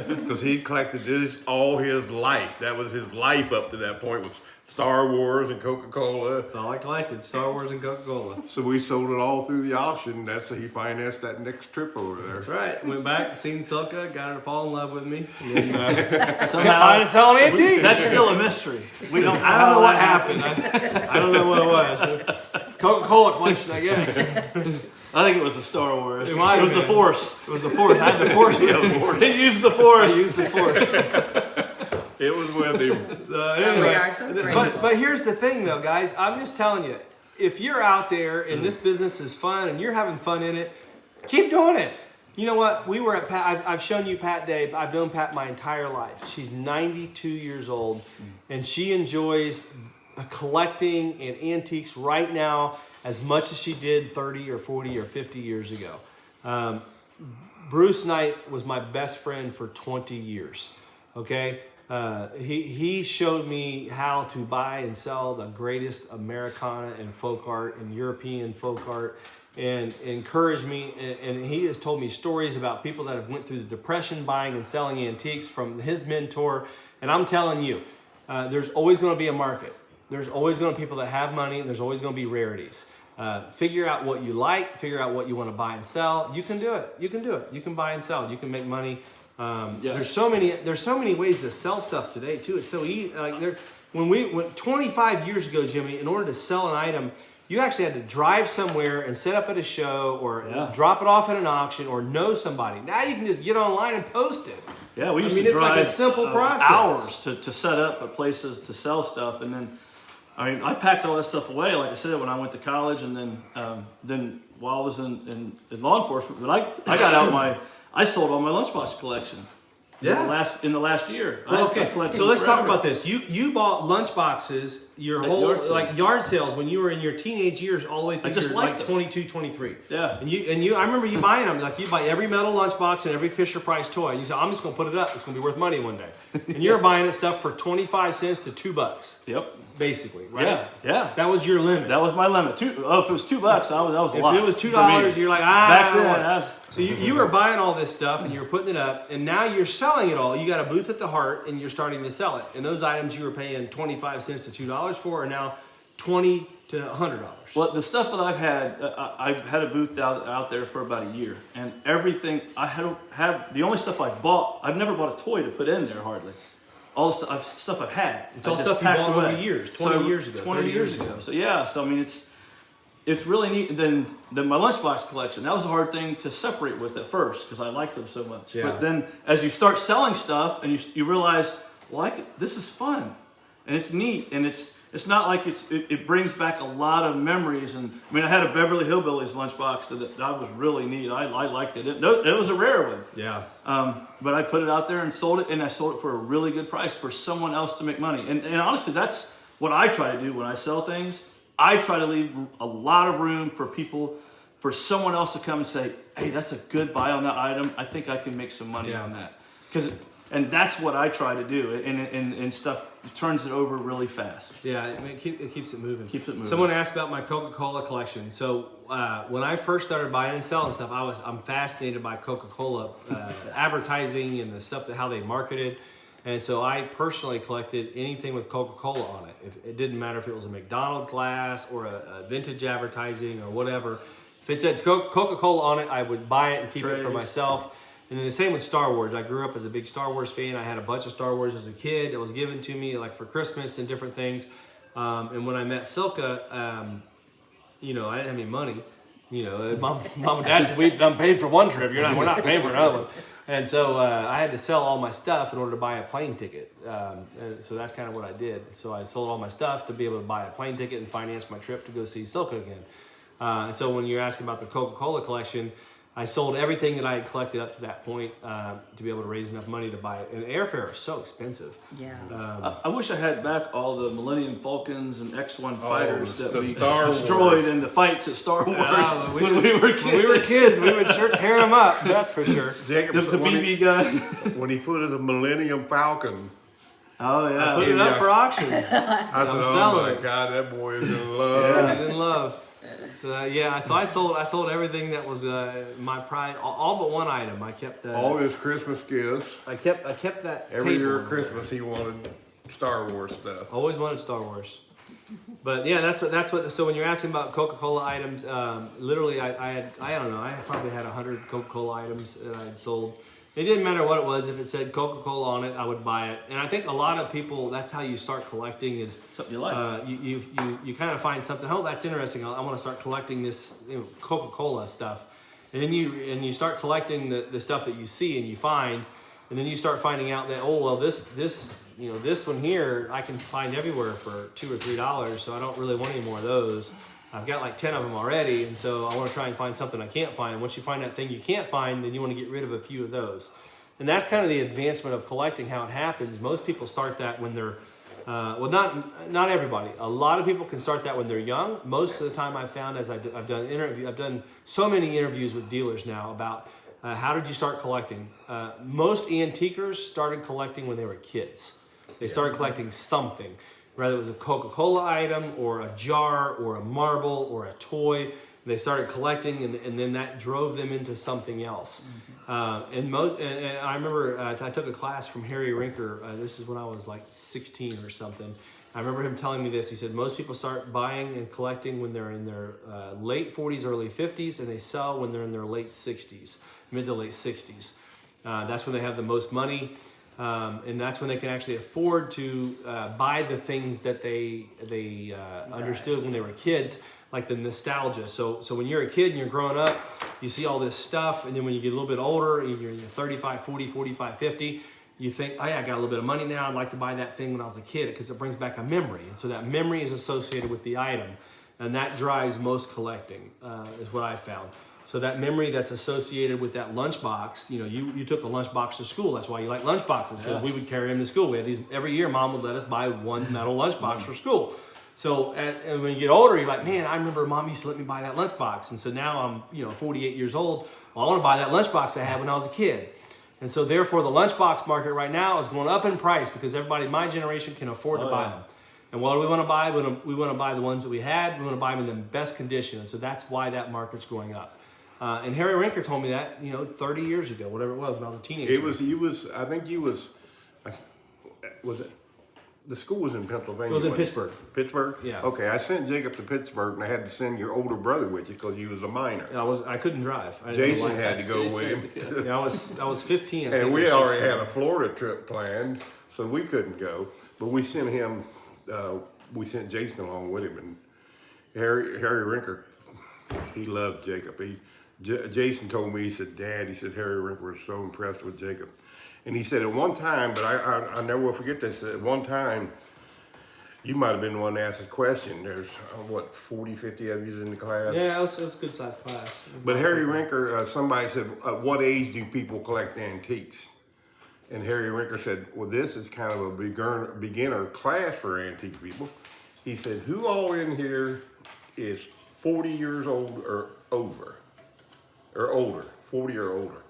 Because he collected this all his life. That was his life up to that point, was Star Wars and Coca-Cola. That's all I collected, Star Wars and Coca-Cola. So we sold it all through the auction. That's how he financed that next trip over there. That's right. Went back, seen Silka, got her to fall in love with me. And then, Somehow, selling antiques. that's still a mystery. We don't. I don't know what happened. I don't know what it was. Coca-Cola collection, I guess. I think it was the Star Wars. It might have was the been. Force. It was the Force. I had the Force with me. He used the Force. I used the Force. It was with him. So We anyway, are so grateful. but here's the thing, though, guys. I'm just telling you, if you're out there and this business is fun and you're having fun in it, keep doing it. You know what? We were at Pat. I've shown you Pat Day. I've known Pat my entire life. She's 92 years old, and she enjoys collecting and antiques right now as much as she did 30 or 40 or 50 years ago. Bruce Knight was my best friend for 20 years. Okay. He showed me how to buy and sell the greatest Americana and folk art and European folk art, and encouraged me. And he has told me stories about people that have went through the Depression buying and selling antiques from his mentor. And I'm telling you, there's always going to be a market. There's always going to be people that have money. There's always going to be rarities. Figure out what you like. Figure out what you want to buy and sell. You can do it. You can do it. You can buy and sell. You can make money. There's so many ways to sell stuff today too. It's so easy. Like when 25 years ago, Jimmy, in order to sell an item, you actually had to drive somewhere and set up at a show or drop it off at an auction or know somebody. Now you can just get online and post it. Yeah, we used mean, to it's drive like a simple process. hours to set up at places to sell stuff, and then I packed all that stuff away. Like I said, when I went to college, and then while I was in law enforcement, but I got out I sold all my lunchbox collection. Yeah. In the last year. Well, I okay, collected so let's talk forever. about this. You bought lunch boxes your At whole yard sales. like yard sales when you were in your teenage years all the way through just your, liked like them. 22, 23. Yeah. And you I remember you buying them. Like you buy every metal lunchbox and every Fisher Price toy. You said, I'm just gonna put it up. It's gonna be worth money one day. And you're buying it stuff for 25 cents to $2. Yep. Basically, right? Yeah. That was your limit. That was my limit. If it was $2, that was a If lot. it was for $2, me. you're like, Back then, I I was, So you were buying all this stuff and you were putting it up, and now you're selling it all. You got a booth at the Heart and you're starting to sell it. And those items you were paying 25 cents to $2 for are now $20 to $100. well, the stuff that I've had a booth out there for about a year, and everything I have the only stuff I bought, I've never bought a toy to put in there hardly. All the stuff I've had. It's all I just stuff you packed bought away. over years, 20 years ago, 20 30 years years ago. ago. So yeah, I mean it's really neat. And then my lunchbox collection, that was a hard thing to separate with at first because I liked them so much. Yeah. But then as you start selling stuff and you realize, well, this is fun and it's neat, and it's not like it brings back a lot of memories. And I mean, I had a Beverly Hillbillies lunchbox that was really neat. I liked it. It was a rare one. Yeah. But I put it out there and sold it, and I sold it for a really good price for someone else to make money. And honestly, that's what I try to do when I sell things. I try to leave a lot of room for someone else to come and say, hey, that's a good buy on that item. I think I can make some money on that. And that's what I try to do, and stuff turns it over really fast. Yeah, it keeps it moving. Keeps it moving. Someone asked about my Coca-Cola collection. So when I first started buying and selling stuff, I'm fascinated by Coca-Cola advertising and the stuff how they marketed. And so I personally collected anything with Coca-Cola on it. It didn't matter if it was a McDonald's glass or a vintage advertising or whatever. If it said Coca-Cola on it, I would buy it and keep it for myself. And then the same with Star Wars. I grew up as a big Star Wars fan. I had a bunch of Star Wars as a kid that was given to me like for Christmas and different things. And when I met Silka, I didn't have any money. Mom and Dad said, we've done paid for one trip. We're not paying for another one. And so I had to sell all my stuff in order to buy a plane ticket. And so that's kind of what I did. So I sold all my stuff to be able to buy a plane ticket and finance my trip to go see Silka again. And so when you're asking about the Coca-Cola collection, I sold everything that I had collected up to that point to be able to raise enough money to buy it. And airfare is so expensive. Yeah. I wish I had back all the Millennium Falcons and X-1 fighters that the we Star destroyed Wars. in the fights at Star Wars when we were kids, we would sure tear them up. That's for sure. Jacob, the BB gun. when he put his Millennium Falcon, Oh yeah. Put it up for auction. I said, I'm oh selling my it. God, that boy is in love. I'm in love. So yeah, so I sold everything that was my pride, all but one item. I kept All his Christmas gifts. I kept that Every table year over at there. Christmas, he wanted Star Wars stuff. Always wanted Star Wars. But yeah, that's what. So when you're asking about Coca-Cola items, literally, I don't know. I probably had 100 Coca-Cola items that I had sold. It didn't matter what it was. If it said Coca-Cola on it, I would buy it. And I think a lot of people, that's how you start collecting. Is Something you like. you kind of find something. Oh, that's interesting. I want to start collecting this Coca-Cola stuff. And then you start collecting the stuff that you see and you find, and then you start finding out that, oh well, this one here I can find everywhere for $2 or $3, so I don't really want any more of those. I've got like 10 of them already, and so I want to try and find something I can't find. Once you find that thing you can't find, then you want to get rid of a few of those. And that's kind of the advancement of collecting, how it happens. Most people start that when they're, well, not everybody. A lot of people can start that when they're young. Most of the time I've found, as I've done so many interviews with dealers now about how did you start collecting. Most antiquers started collecting when they were kids. They started collecting something, whether it was a Coca-Cola item or a jar or a marble or a toy. They started collecting, and then that drove them into something else. And I remember I took a class from Harry Rinker. This is when I was like 16 or something. I remember him telling me this. He said most people start buying and collecting when they're in their late 40s, early 50s, and they sell when they're in their late 60s, mid to late 60s. That's when they have the most money. And that's when they can actually afford to buy the things that they understood when they were kids, like the nostalgia. So when you're a kid and you're growing up, you see all this stuff, and then when you get a little bit older, and you're 35, 40, 45, 50, you think, oh yeah, I got a little bit of money now, I'd like to buy that thing when I was a kid, because it brings back a memory. And so that memory is associated with the item, and that drives most collecting, is what I found. So that memory that's associated with that lunchbox, you took a lunchbox to school. That's why you like lunchboxes, because we would carry them to school. We had these every year. Mom would let us buy one metal lunchbox for school. So and when you get older, you're like, man, I remember Mom used to let me buy that lunchbox. And so now I'm 48 years old. Well, I want to buy that lunchbox I had when I was a kid. And so therefore, the lunchbox market right now is going up in price because everybody in my generation can afford to buy them. And what do we want to buy? We want to buy the ones that we had. We want to buy them in the best condition. And so that's why that market's going up. And Harry Rinker told me that, 30 years ago, whatever it was, when I was a teenager. Was it? The school was in Pennsylvania. It was in Pittsburgh. Pittsburgh? Yeah. Okay, I sent Jacob to Pittsburgh, and I had to send your older brother with you because he was a minor. I couldn't drive. I didn't Jason have a had to license. go with him. Yeah, I was 15. I And think, we or already 16. had a Florida trip planned, so we couldn't go. But we sent him, we sent Jason along with him. And Harry Rinker, he loved Jacob. Jason told me, he said, Dad, Harry Rinker was so impressed with Jacob. And he said at one time, but I never will forget this, at one time, you might have been the one to ask this question. There's, 40, 50 of you in the class? Yeah, it was a good sized class. But Harry Rinker, somebody said, at what age do people collect antiques? And Harry Rinker said, well, this is kind of a beginner class for antique people. He said, who all in here is 40 years old or over? Or older, 40 or older.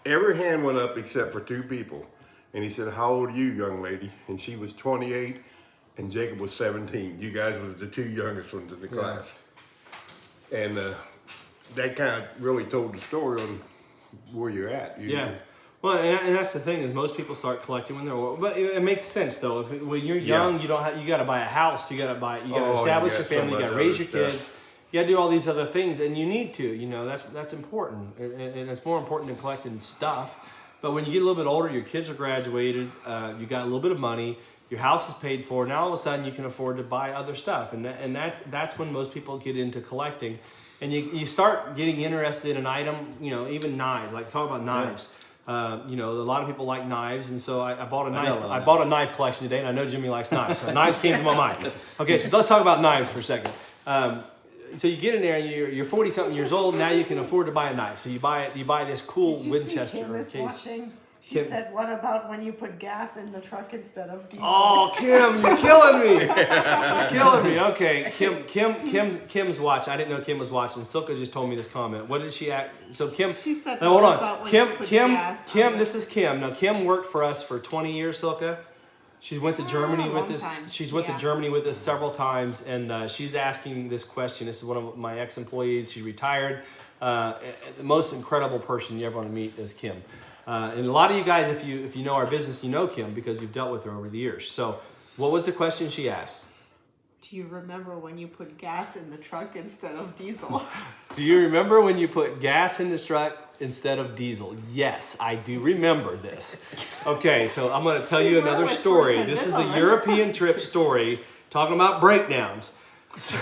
Every hand went up except for two people. And he said, how old are you, young lady? And she was 28, and Jacob was 17. You guys were the two youngest ones in the class. And that kind of really told the story on where you're at. Well, and that's the thing, is most people start collecting when they're old. But it makes sense though. When you're young, you got to buy a house. You got to establish your family. You got to raise your kids. You got to do all these other things, and you need to. That's important, and it's more important than collecting stuff. But when you get a little bit older, your kids are graduated. You got a little bit of money. Your house is paid for. Now all of a sudden, you can afford to buy other stuff, and that's when most people get into collecting, and you start getting interested in an item. Even knives. Like talk about knives. A lot of people like knives, and so I bought a knife. I bought a knife collection today, and I know Jimmy likes knives, so knives came to my mind. Okay, so let's talk about knives for a second. So you get in there, and you're 40-something years old. Now you can afford to buy a knife. So you buy this cool Did you Winchester see Kim is case. watching? She Kim. said, "What about when you put gas in the truck instead of diesel?" Oh, Kim, you're killing me! You're killing me. Okay, Kim's watching. I didn't know Kim was watching. Silka just told me this comment. What did she act? So Kim. She said, Now, hold "What on. about when Kim. you put Kim. gas Kim. on This is Kim. Now Kim worked for us for 20 years. Silka. She went to Germany with long us. time. She's went to Yeah. Germany with us several times, and she's asking this question. This is one of my ex-employees. She retired. The most incredible person you ever want to meet is Kim. And a lot of you guys, if you know our business, you know Kim because you've dealt with her over the years. So, what was the question she asked? Do you remember when you put gas in the truck instead of diesel? Do you remember when you put gas in this truck instead of diesel? Yes, I do remember this. Okay, so I'm going to tell you We were another with story. Bruce and This is a Nicola. European trip story talking about breakdowns. There's a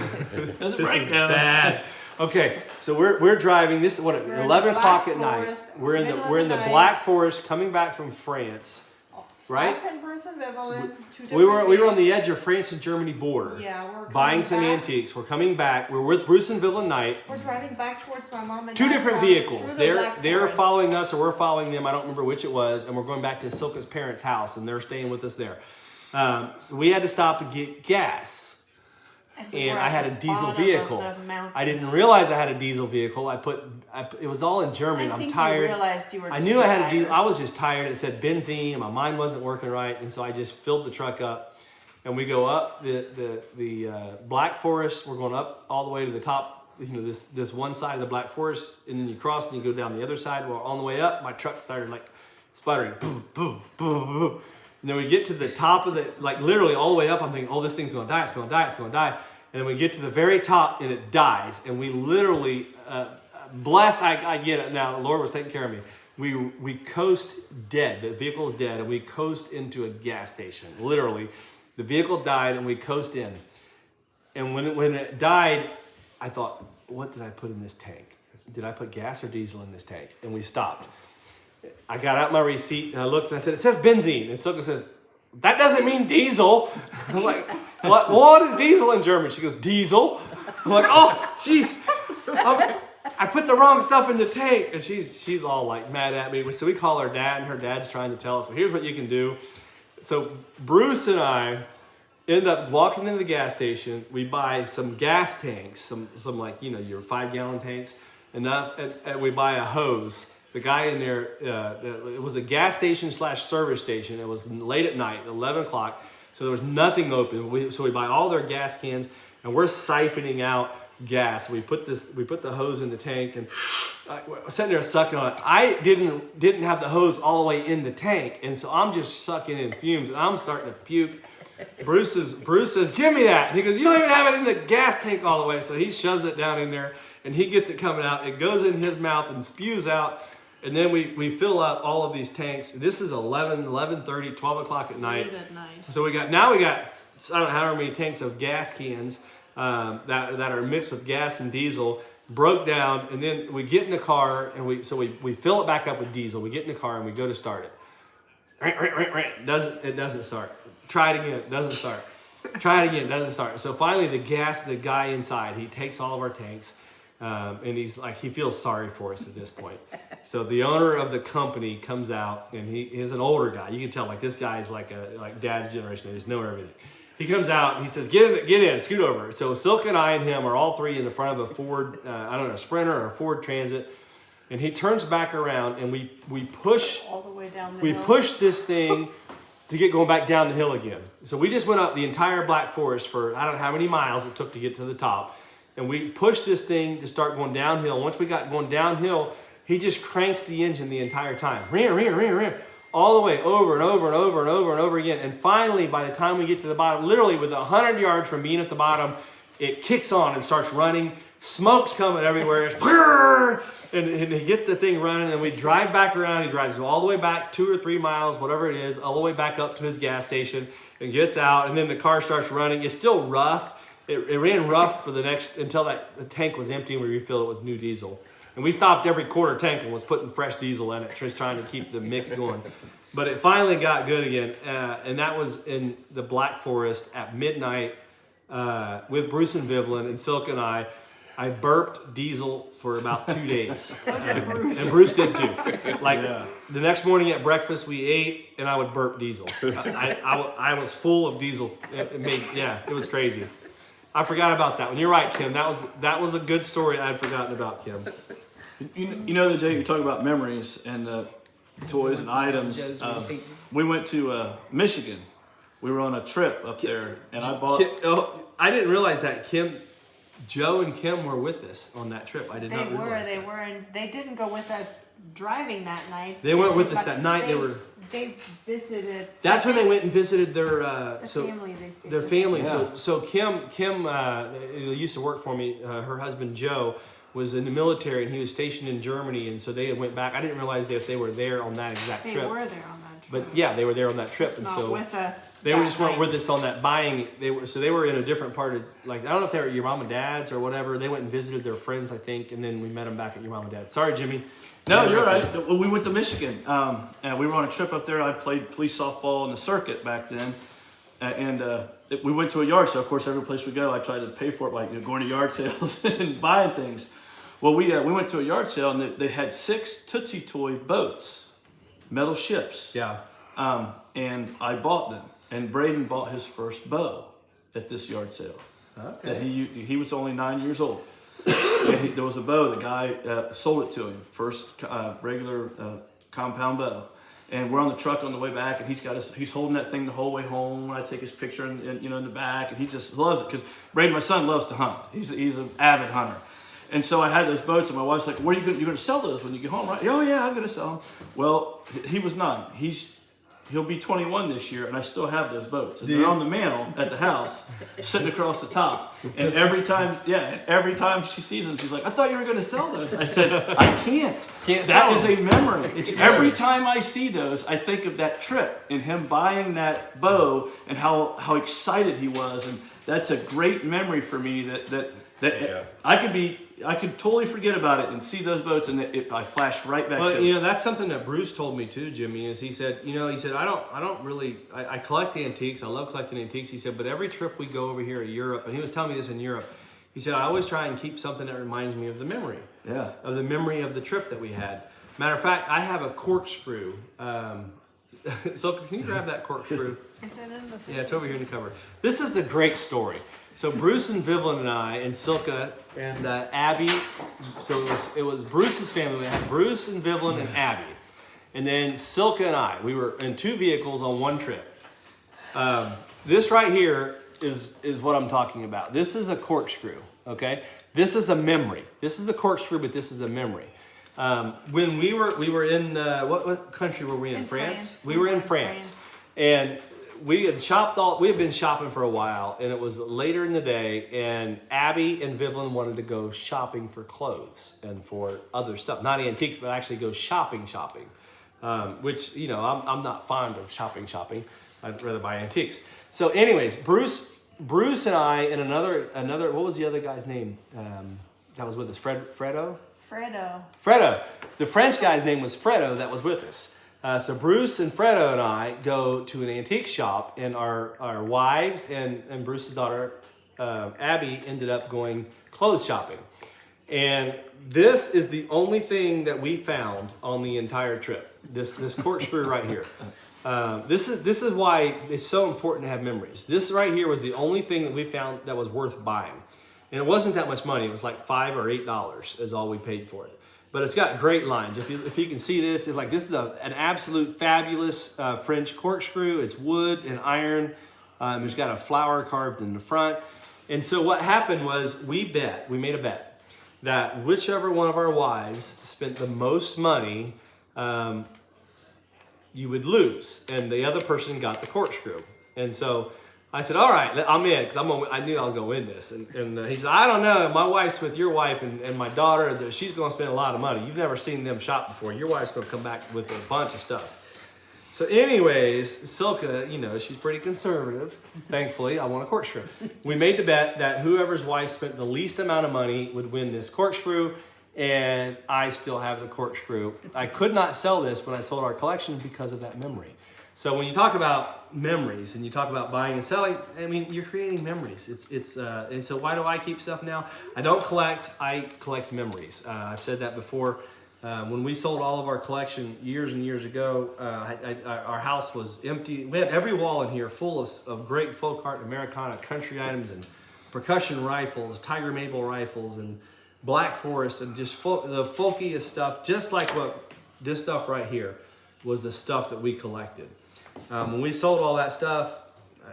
This is breakdown. bad. Okay, so we're driving. This is what We're in 11 the o'clock Black at night. Forest, We're in middle of the the night. Black Forest, coming back from France. Right? Us and Bruce and Evelyn, two different We were on the days. edge of France and Germany border. Yeah, we're buying coming some back. antiques. We're coming back. We're with Bruce and Villa Knight. We're driving back towards my mom and Two Dad's different house vehicles. through the Black They're Forest. following us, or we're following them. I don't remember which it was, and we're going back to Silka's parents' house, and they're staying with us there. So we had to stop and get gas. we And were I at had a the diesel bottom of vehicle. the mountain. I didn't realize I had a diesel vehicle. It was all in German. I I'm think tired. You realized you were I just knew I had a tired. diesel. I was just tired. It said benzene, and my mind wasn't working right, and so I just filled the truck up. And we go up the Black Forest. We're going up all the way to the top. You know, this one side of the Black Forest, and then you cross and you go down the other side. Well, on the way up, my truck started like sputtering. Boom, boom, boom, boom. And then we get to the top of the, like literally all the way up. I'm thinking, oh, this thing's going to die. It's going to die. It's going to die. And then we get to the very top, and it dies. And we literally, I get it now. The Lord was taking care of me. We coast dead. The vehicle is dead, and we coast into a gas station. Literally, the vehicle died, and we coast in. And when it died, I thought, what did I put in this tank? Did I put gas or diesel in this tank? And we stopped. I got out my receipt, and I looked, and I said, it says benzene. And Silka says, that doesn't mean diesel. I'm like, what is diesel in German? She goes, diesel. I'm like, oh, jeez. I put the wrong stuff in the tank. And she's all like mad at me. So we call her dad, and her dad's trying to tell us, well, here's what you can do. So Bruce and I end up walking into the gas station. We buy some gas tanks, some like, you know, your 5-gallon tanks, and we buy a hose. The guy in there, it was a gas station / service station. It was late at night, 11 o'clock, so there was nothing open. So we buy all their gas cans, and we're siphoning out gas. We put the hose in the tank, and we're sitting there sucking on it. I didn't have the hose all the way in the tank, and so I'm just sucking in fumes, and I'm starting to puke. Bruce says, give me that. And he goes, you don't even have it in the gas tank all the way. So he shoves it down in there, and he gets it coming out. It goes in his mouth and spews out. And then we fill up all of these tanks. This is 11:30, 12 o'clock at night. Late at night. So we got I don't know how many tanks of gas cans that are mixed with gas and diesel, broke down, and then we get in the car and we fill it back up with diesel. We get in the car and we go to start it. It doesn't start. Try it again. It doesn't start. Try it again. It doesn't start. So finally the guy inside, he takes all of our tanks. And he's like, he feels sorry for us at this point. So the owner of the company comes out, and he's an older guy. You can tell, like, this guy is like dad's generation. They just know everything. He comes out and he says, get in, scoot over. So Silk and I and him are all three in the front of a Ford, a Sprinter or a Ford Transit. And he turns back around, and we push All the way down the we hill. pushed this thing to get going back down the hill again. So we just went up the entire Black Forest for I don't know how many miles it took to get to the top. And we pushed this thing to start going downhill. Once we got going downhill, he just cranks the engine the entire time. All the way over and over and over and over and over again. And finally, by the time we get to the bottom, literally with 100 yards from being at the bottom, it kicks on and starts running. Smoke's coming everywhere. And he gets the thing running, and we drive back around. He drives all the way back 2 or 3 miles, whatever it is, all the way back up to his gas station and gets out. And then the car starts running. It's still rough. It ran rough for until the tank was empty and we refilled it with new diesel. And we stopped every quarter tank and was putting fresh diesel in it, just trying to keep the mix going. But it finally got good again. And that was in the Black Forest at midnight with Bruce and Vivlin and Silk and I. I burped diesel for about 2 days. And Bruce did too. The next morning at breakfast, we ate, and I would burp diesel. I was full of diesel. It was crazy. I forgot about that one. You're right, Kim. That was a good story I'd forgotten about, Kim. You know that, Jay, you're talking about memories and toys and items. We went to Michigan, we were on a trip up there, and I bought. I didn't realize that Joe and Kim were with us on that trip. I did not realize They that. were, and they didn't go with us driving that night. They weren't with us But that night. They visited. That's when they went and visited their The family they stayed their with. family. Yeah. So Kim who used to work for me. Her husband Joe was in the military, and he was stationed in Germany, and so they went back. I didn't realize that they were there on that exact They trip. were there on that trip. But yeah, they were there on that trip, Just and not so with us. they that just weren't night. with us on that buying. They were in a different part of, like, I don't know if they were at your mom and dad's or whatever. They went and visited their friends, I think, and then we met them back at your mom and dad's. Sorry, Jimmy. No, you're right. Well, we went to Michigan, and we were on a trip up there. I played police softball in the circuit back then, and we went to a yard sale. Of course, every place we go, I try to pay for it by going to yard sales and buying things. Well, we went to a yard sale, and they had 6 Tootsie Toy boats, metal ships. Yeah. And I bought them, and Braden bought his first bow at this yard sale. Okay. That he was only 9 years old. And there was a bow. The guy sold it to him, first regular compound bow. And we're on the truck on the way back, and he's holding that thing the whole way home. When I take his picture, in the back, and he just loves it because Braden, my son, loves to hunt. He's an avid hunter. And so I had those boats, and my wife's like, "What are you're going to sell those when you get home, right?" "Oh yeah, I'm going to sell them." Well, he was 9. He'll be 21 this year, and I still have those boats. And they're on the mantle at the house, sitting across the top. And every time she sees them, she's like, "I thought you were going to sell those." I said, "I can't. Can't That sell is a memory." Every time I see those, I think of that trip and him buying that bow and how excited he was. And that's a great memory for me that Yeah. I could totally forget about it and see those boats, and if I flash right back Well, to it. that's something that Bruce told me too, Jimmy. Is he said I don't really I collect antiques. I love collecting antiques. He said, but every trip we go over here to Europe, and he was telling me this in Europe. He said I always try and keep something that reminds me of the memory. Yeah. Of the memory of the trip that we had. Matter of fact, I have a corkscrew. So can you grab that corkscrew? Is it in the Yeah, it's over here in the cupboard. This is a great story. So Bruce and Vivian and I and Silka and Abby. So it was Bruce's family. We had Bruce and Vivian and Abby, and then Silka and I. We were in 2 vehicles on one trip. This right here is what I'm talking about. This is a corkscrew. Okay, this is a memory. This is a corkscrew, but this is a memory. When we were in what country were we in? In France. We were in France. And we had been shopping for a while, and it was later in the day, and Abby and Vivian wanted to go shopping for clothes and for other stuff, not antiques, but actually go shopping, which, I'm not fond of shopping. I'd rather buy antiques. So anyways, Bruce and I and another, what was the other guy's name that was with us? Fredo? Fredo. The French guy's name was Fredo that was with us. So Bruce and Fredo and I go to an antique shop, and our wives and Bruce's daughter, Abby, ended up going clothes shopping. And this is the only thing that we found on the entire trip. This corkscrew right here. This is why it's so important to have memories. This right here was the only thing that we found that was worth buying. And it wasn't that much money. It was like $5 or $8 is all we paid for it. But it's got great lines. If you can see this, it's like this is an absolute fabulous French corkscrew. It's wood and iron. It's got a flower carved in the front. And so what happened was we made a bet that whichever one of our wives spent the most money, you would lose, and the other person got the corkscrew. And so I said, all right, I'm in, because I knew I was going to win this. And he said, I don't know. My wife's with your wife and my daughter. She's going to spend a lot of money. You've never seen them shop before. Your wife's going to come back with a bunch of stuff. So anyways, Silka, she's pretty conservative. Thankfully, I won a corkscrew. We made the bet that whoever's wife spent the least amount of money would win this corkscrew. And I still have the corkscrew. I could not sell this when I sold our collection because of that memory. So when you talk about memories and you talk about buying and selling, I mean, you're creating memories. And so why do I keep stuff now? I don't collect. I collect memories. I've said that before. When we sold all of our collection years and years ago, our house was empty. We had every wall in here full of great folk art, Americana country items, and percussion rifles, Tiger Maple rifles, and Black Forest, and just the folkiest stuff, just like what this stuff right here was the stuff that we collected. When we sold all that stuff,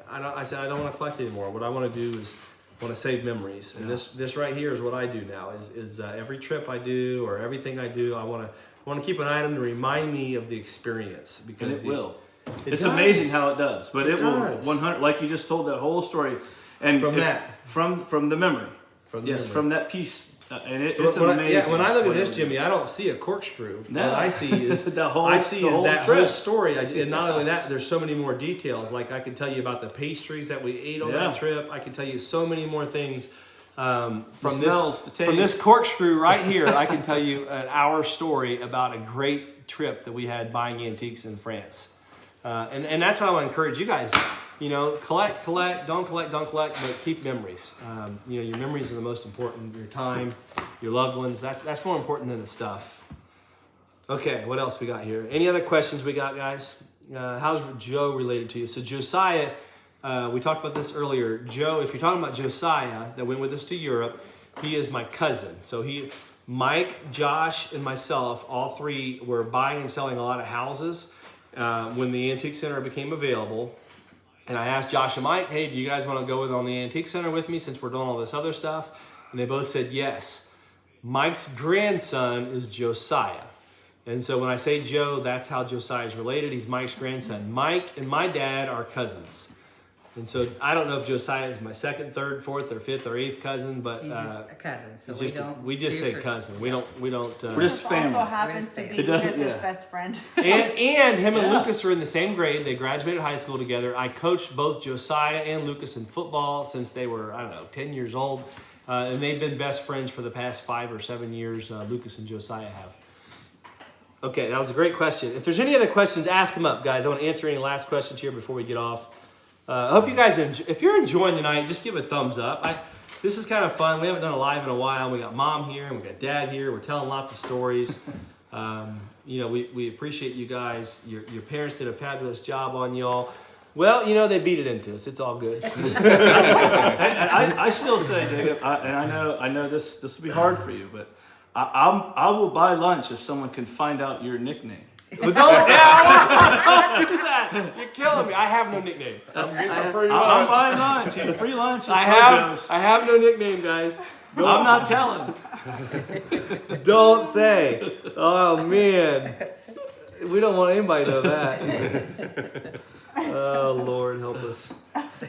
I said I don't want to collect anymore. What I want to do is want to save memories, and this right here is what I do now. Is every trip I do or everything I do, I want to keep an item to remind me of the experience because And it will. It's amazing how it does, but it will does. 100. Like you just told that whole story, and From if- that. from the memory, From the yes, memory. from that piece, and it's when amazing. when I look at this, Whatever. Jimmy, I don't see a corkscrew. No. What I see is The whole- I see the is whole that trip. whole story. And not only that, there's so many more details. Like I can tell you about the pastries that we ate on Yeah. that trip. I can tell you so many more things. From smells, the from this taste. corkscrew right here, I can tell you an hour story about a great trip that we had buying antiques in France. And that's why I want to encourage you guys. You know, collect, don't collect, but keep memories. You know, your memories are the most important. Your time, your loved ones. That's more important than the stuff. Okay, what else we got here? Any other questions we got, guys? How's Joe related to you? So Josiah, we talked about this earlier. Joe, if you're talking about Josiah that went with us to Europe, he is my cousin. So Mike, Josh, and myself, all three were buying and selling a lot of houses when the Antique Center became available. And I asked Josh and Mike, hey, do you guys want to go on the Antique Center with me since we're doing all this other stuff? And they both said yes. Mike's grandson is Josiah. And so when I say Joe, that's how Josiah is related. He's Mike's grandson. Mike and my dad are cousins. And so I don't know if Josiah is my second, third, fourth, or fifth, or eighth cousin, but He's just a cousin, so we just say do for- cousin. We don't. We're just This family. also happens to We're be just family. Lucas's Yeah. best friend. And him and Yeah. Lucas are in the same grade. They graduated high school together. I coached both Josiah and Lucas in football since they were, 10 years old. And they've been best friends for the past 5 or 7 years, Lucas and Josiah have. Okay, that was a great question. If there's any other questions, ask them up, guys. I want to answer any last questions here before we get off. I hope you guys, if you're enjoying tonight, just give a thumbs up. This is kind of fun. We haven't done a live in a while. We got mom here, and we got dad here. We're telling lots of stories. We appreciate you guys. Your parents did a fabulous job on y'all. Well, they beat it into us. It's all good. I still say, Jacob, I know this will be hard for you, but I will buy lunch if someone can find out your nickname. But don't do that. You're killing me. I have no nickname. I'm buying lunch. Free lunch. I have no nickname, guys. I'm not telling. Don't say. Oh man, we don't want anybody to know that. Oh Lord, help us.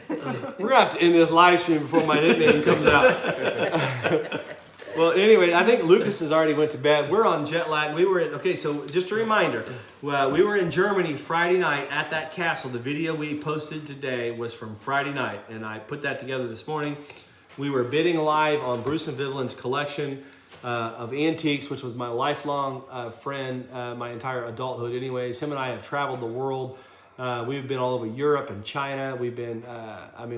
We're gonna have to end this live stream before my nickname comes out. Well, anyway, I think Lucas has already went to bed. We're on jet lag. So just a reminder, we were in Germany Friday night at that castle. The video we posted today was from Friday night, and I put that together this morning. We were bidding live on Bruce and Vivian's collection of antiques, which was my lifelong friend, my entire adulthood anyways. Him and I have traveled the world. We've been all over Europe and China. We've been,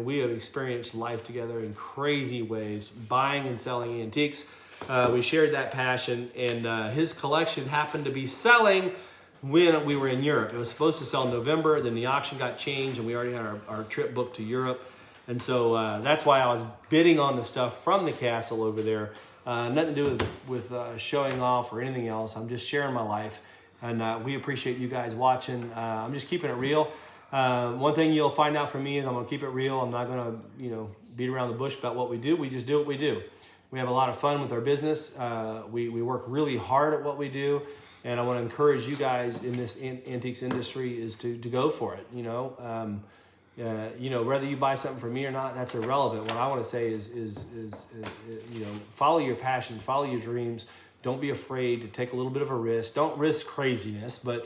we have experienced life together in crazy ways, buying and selling antiques. We shared that passion, and his collection happened to be selling when we were in Europe. It was supposed to sell in November, then the auction got changed, and we already had our trip booked to Europe. And so that's why I was bidding on the stuff from the castle over there. Nothing to do with showing off or anything else. I'm just sharing my life. And we appreciate you guys watching. I'm just keeping it real. One thing you'll find out from me is I'm going to keep it real. I'm not going to, beat around the bush about what we do. We just do what we do. We have a lot of fun with our business. We work really hard at what we do. And I want to encourage you guys in this antiques industry is to go for it. Whether you buy something from me or not, that's irrelevant. What I want to say is follow your passion, follow your dreams. Don't be afraid to take a little bit of a risk. Don't risk craziness, but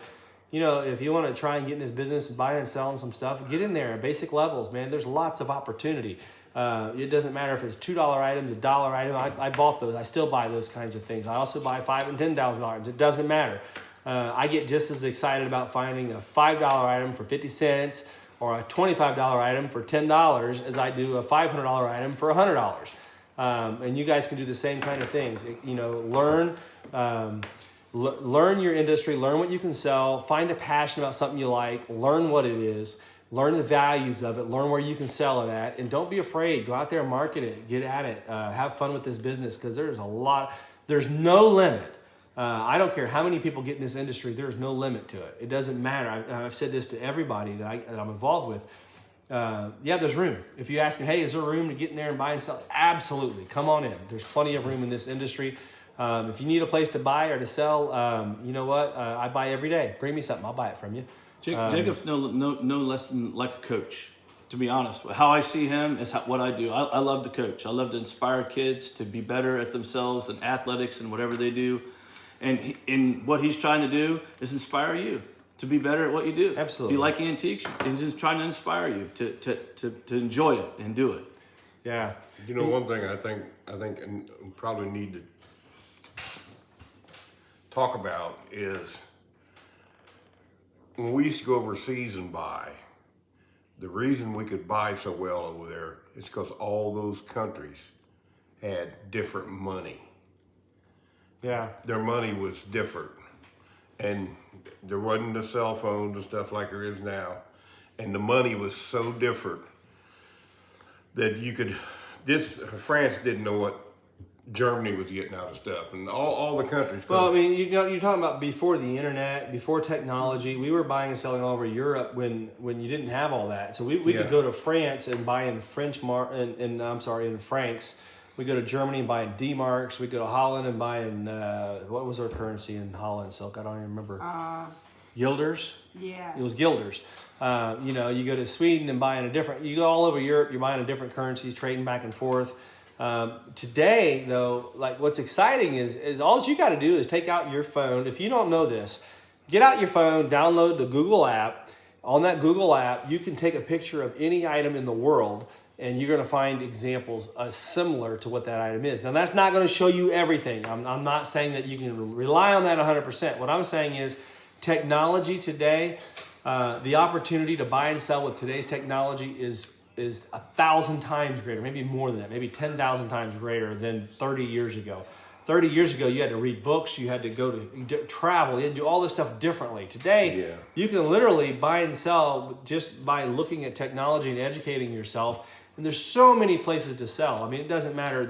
if you want to try and get in this business and buying and selling some stuff, get in there at basic levels, man. There's lots of opportunity. It doesn't matter if it's $2 items, $1 item. I bought those. I still buy those kinds of things. I also buy $5,000 and $10,000 items. It doesn't matter. I get just as excited about finding a $5 item for 50 cents or a $25 item for $10 as I do a $500 item for $100. And you guys can do the same kind of things. Learn your industry, learn what you can sell, find a passion about something you like, learn what it is, learn the values of it, learn where you can sell it at, and don't be afraid. Go out there and market it, get at it, have fun with this business because there's no limit. I don't care how many people get in this industry, there's no limit to it. It doesn't matter. I've said this to everybody that I'm involved with. yeah, there's room. If you ask me, hey, is there room to get in there and buy and sell? Absolutely. Come on in. There's plenty of room in this industry. If you need a place to buy or to sell, you know what? I buy every day. Bring me something. I'll buy it from you. Jacob's no less than like a coach. To be honest, how I see him is what I do. I love to coach. I love to inspire kids to be better at themselves in athletics and whatever they do. And what he's trying to do is inspire you to be better at what you do. Absolutely. If you like antiques, he's just trying to inspire you to enjoy it and do it. Yeah. You know, one thing I think and probably need to talk about is when we used to go overseas and buy, the reason we could buy so well over there is because all those countries had different money. Yeah. Their money was different. And there wasn't the cell phones and stuff like there is now. And the money was so different that you could, France didn't know what Germany was getting out of stuff, and all the countries. Well, I mean, you're talking about before the internet, before technology. We were buying and selling all over Europe when you didn't have all that. So we could go to France and buy in in francs. We go to Germany and buy in D-marks. We go to Holland and buy in what was our currency in Holland, Silk? I don't even remember. Guilders. Yeah. It was guilders. You go to Sweden and buy in you go all over Europe. You're buying in different currencies, trading back and forth. Today, though, like what's exciting is all you got to do is take out your phone. If you don't know this, get out your phone, download the Google app. On that Google app, you can take a picture of any item in the world, and you're going to find examples similar to what that item is. Now, that's not going to show you everything. I'm not saying that you can rely on that 100%. What I'm saying is technology today, the opportunity to buy and sell with today's technology is 1,000 times greater, maybe more than that, maybe 10,000 times greater than 30 years ago. 30 years ago, you had to read books, you had to go to travel, you had to do all this stuff differently. Today, you can literally buy and sell just by looking at technology and educating yourself. And there's so many places to sell. I mean, it doesn't matter.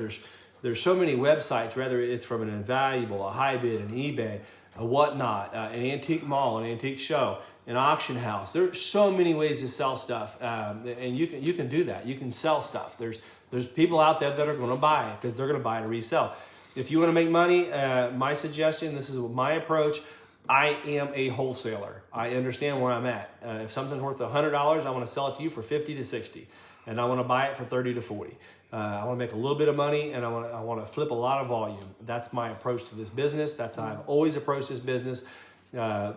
There's so many websites, whether it's from an Invaluable, a Highbid, an eBay, a Whatnot, an antique mall, an antique show, an auction house. There's so many ways to sell stuff, and you can do that. You can sell stuff. There's people out there that are going to buy it because they're going to buy it to resell. If you want to make money, my suggestion, this is my approach. I am a wholesaler. I understand where I'm at. If something's worth $100, I want to sell it to you for 50 to 60, and I want to buy it for 30 to 40. I want to make a little bit of money, and I want to flip a lot of volume. That's my approach to this business. That's how I've always approached this business. Buy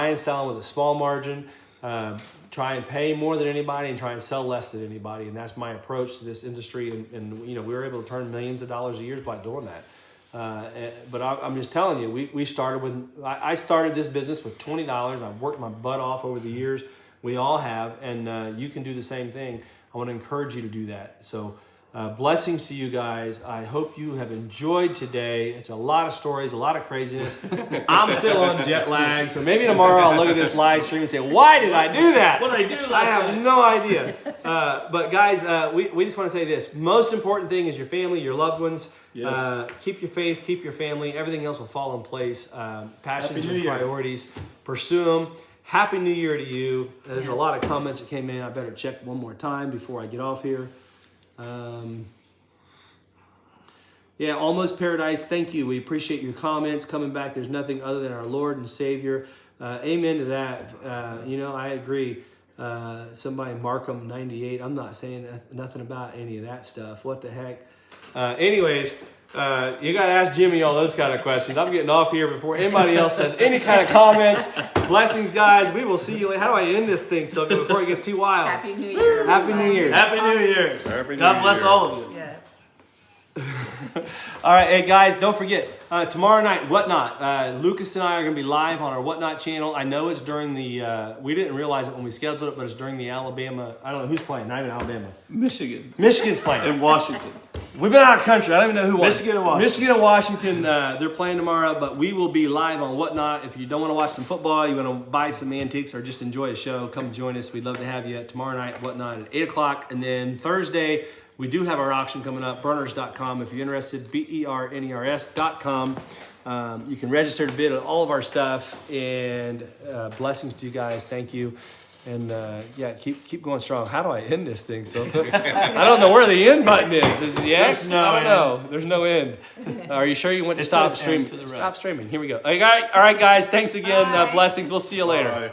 and selling with a small margin. Try and pay more than anybody and try and sell less than anybody. And that's my approach to this industry. And we were able to turn millions of dollars a year by doing that. But I'm just telling you, we started with, I started this business with $20. I've worked my butt off over the years. We all have. And you can do the same thing. I want to encourage you to do that. So blessings to you guys. I hope you have enjoyed today. It's a lot of stories, a lot of craziness. I'm still on jet lag, so maybe tomorrow I'll look at this live stream and say, why did I do that? What did I do last I have night? no idea. But guys, we just want to say this. Most important thing is your family, your loved ones. Yes. Keep your faith, keep your family. Everything else will fall in place. Passions Happy New and Year. priorities. Pursue them. Happy New Year to you. There's a lot of comments that came in. I better check one more time before I get off here. Almost Paradise, thank you. We appreciate your comments coming back. There's nothing other than our Lord and Savior. Amen to that. I agree. Somebody Markham 98. I'm not saying nothing about any of that stuff. What the heck? Anyways, you got to ask Jimmy all those kind of questions. I'm getting off here before anybody else says any kind of comments. Blessings, guys. We will see you later. How do I end this thing so before it gets too wild? Happy New Year. Happy New Year. Happy New Year's. Happy New God bless Year. all of you. Yes. All right, hey guys, don't forget, tomorrow night, Whatnot. Lucas and I are going to be live on our Whatnot channel. I know it's during the, we didn't realize it when we scheduled it, but it's during the Alabama, I don't know who's playing, not even Alabama. Michigan Michigan's playing. and Washington. We've been out of country. I don't even know who won. Michigan and Washington. Michigan and Washington, they're playing tomorrow, but we will be live on Whatnot. If you don't want to watch some football, you want to buy some antiques or just enjoy a show, come join us. We'd love to have you tomorrow night, Whatnot at 8 o'clock. And then Thursday, we do have our auction coming up, berners.com. If you're interested, berners.com. You can register to bid on all of our stuff. And blessings to you guys. Thank you. And yeah, keep going strong. How do I end this thing? So I don't know where the end button is. Is it the X? There's no I don't end. know. There's no end. Are you sure you want to It stop says end streaming? to the right. Stop streaming. Here we go. All right, guys. Thanks again. Bye. Blessings. We'll see you later. Bye.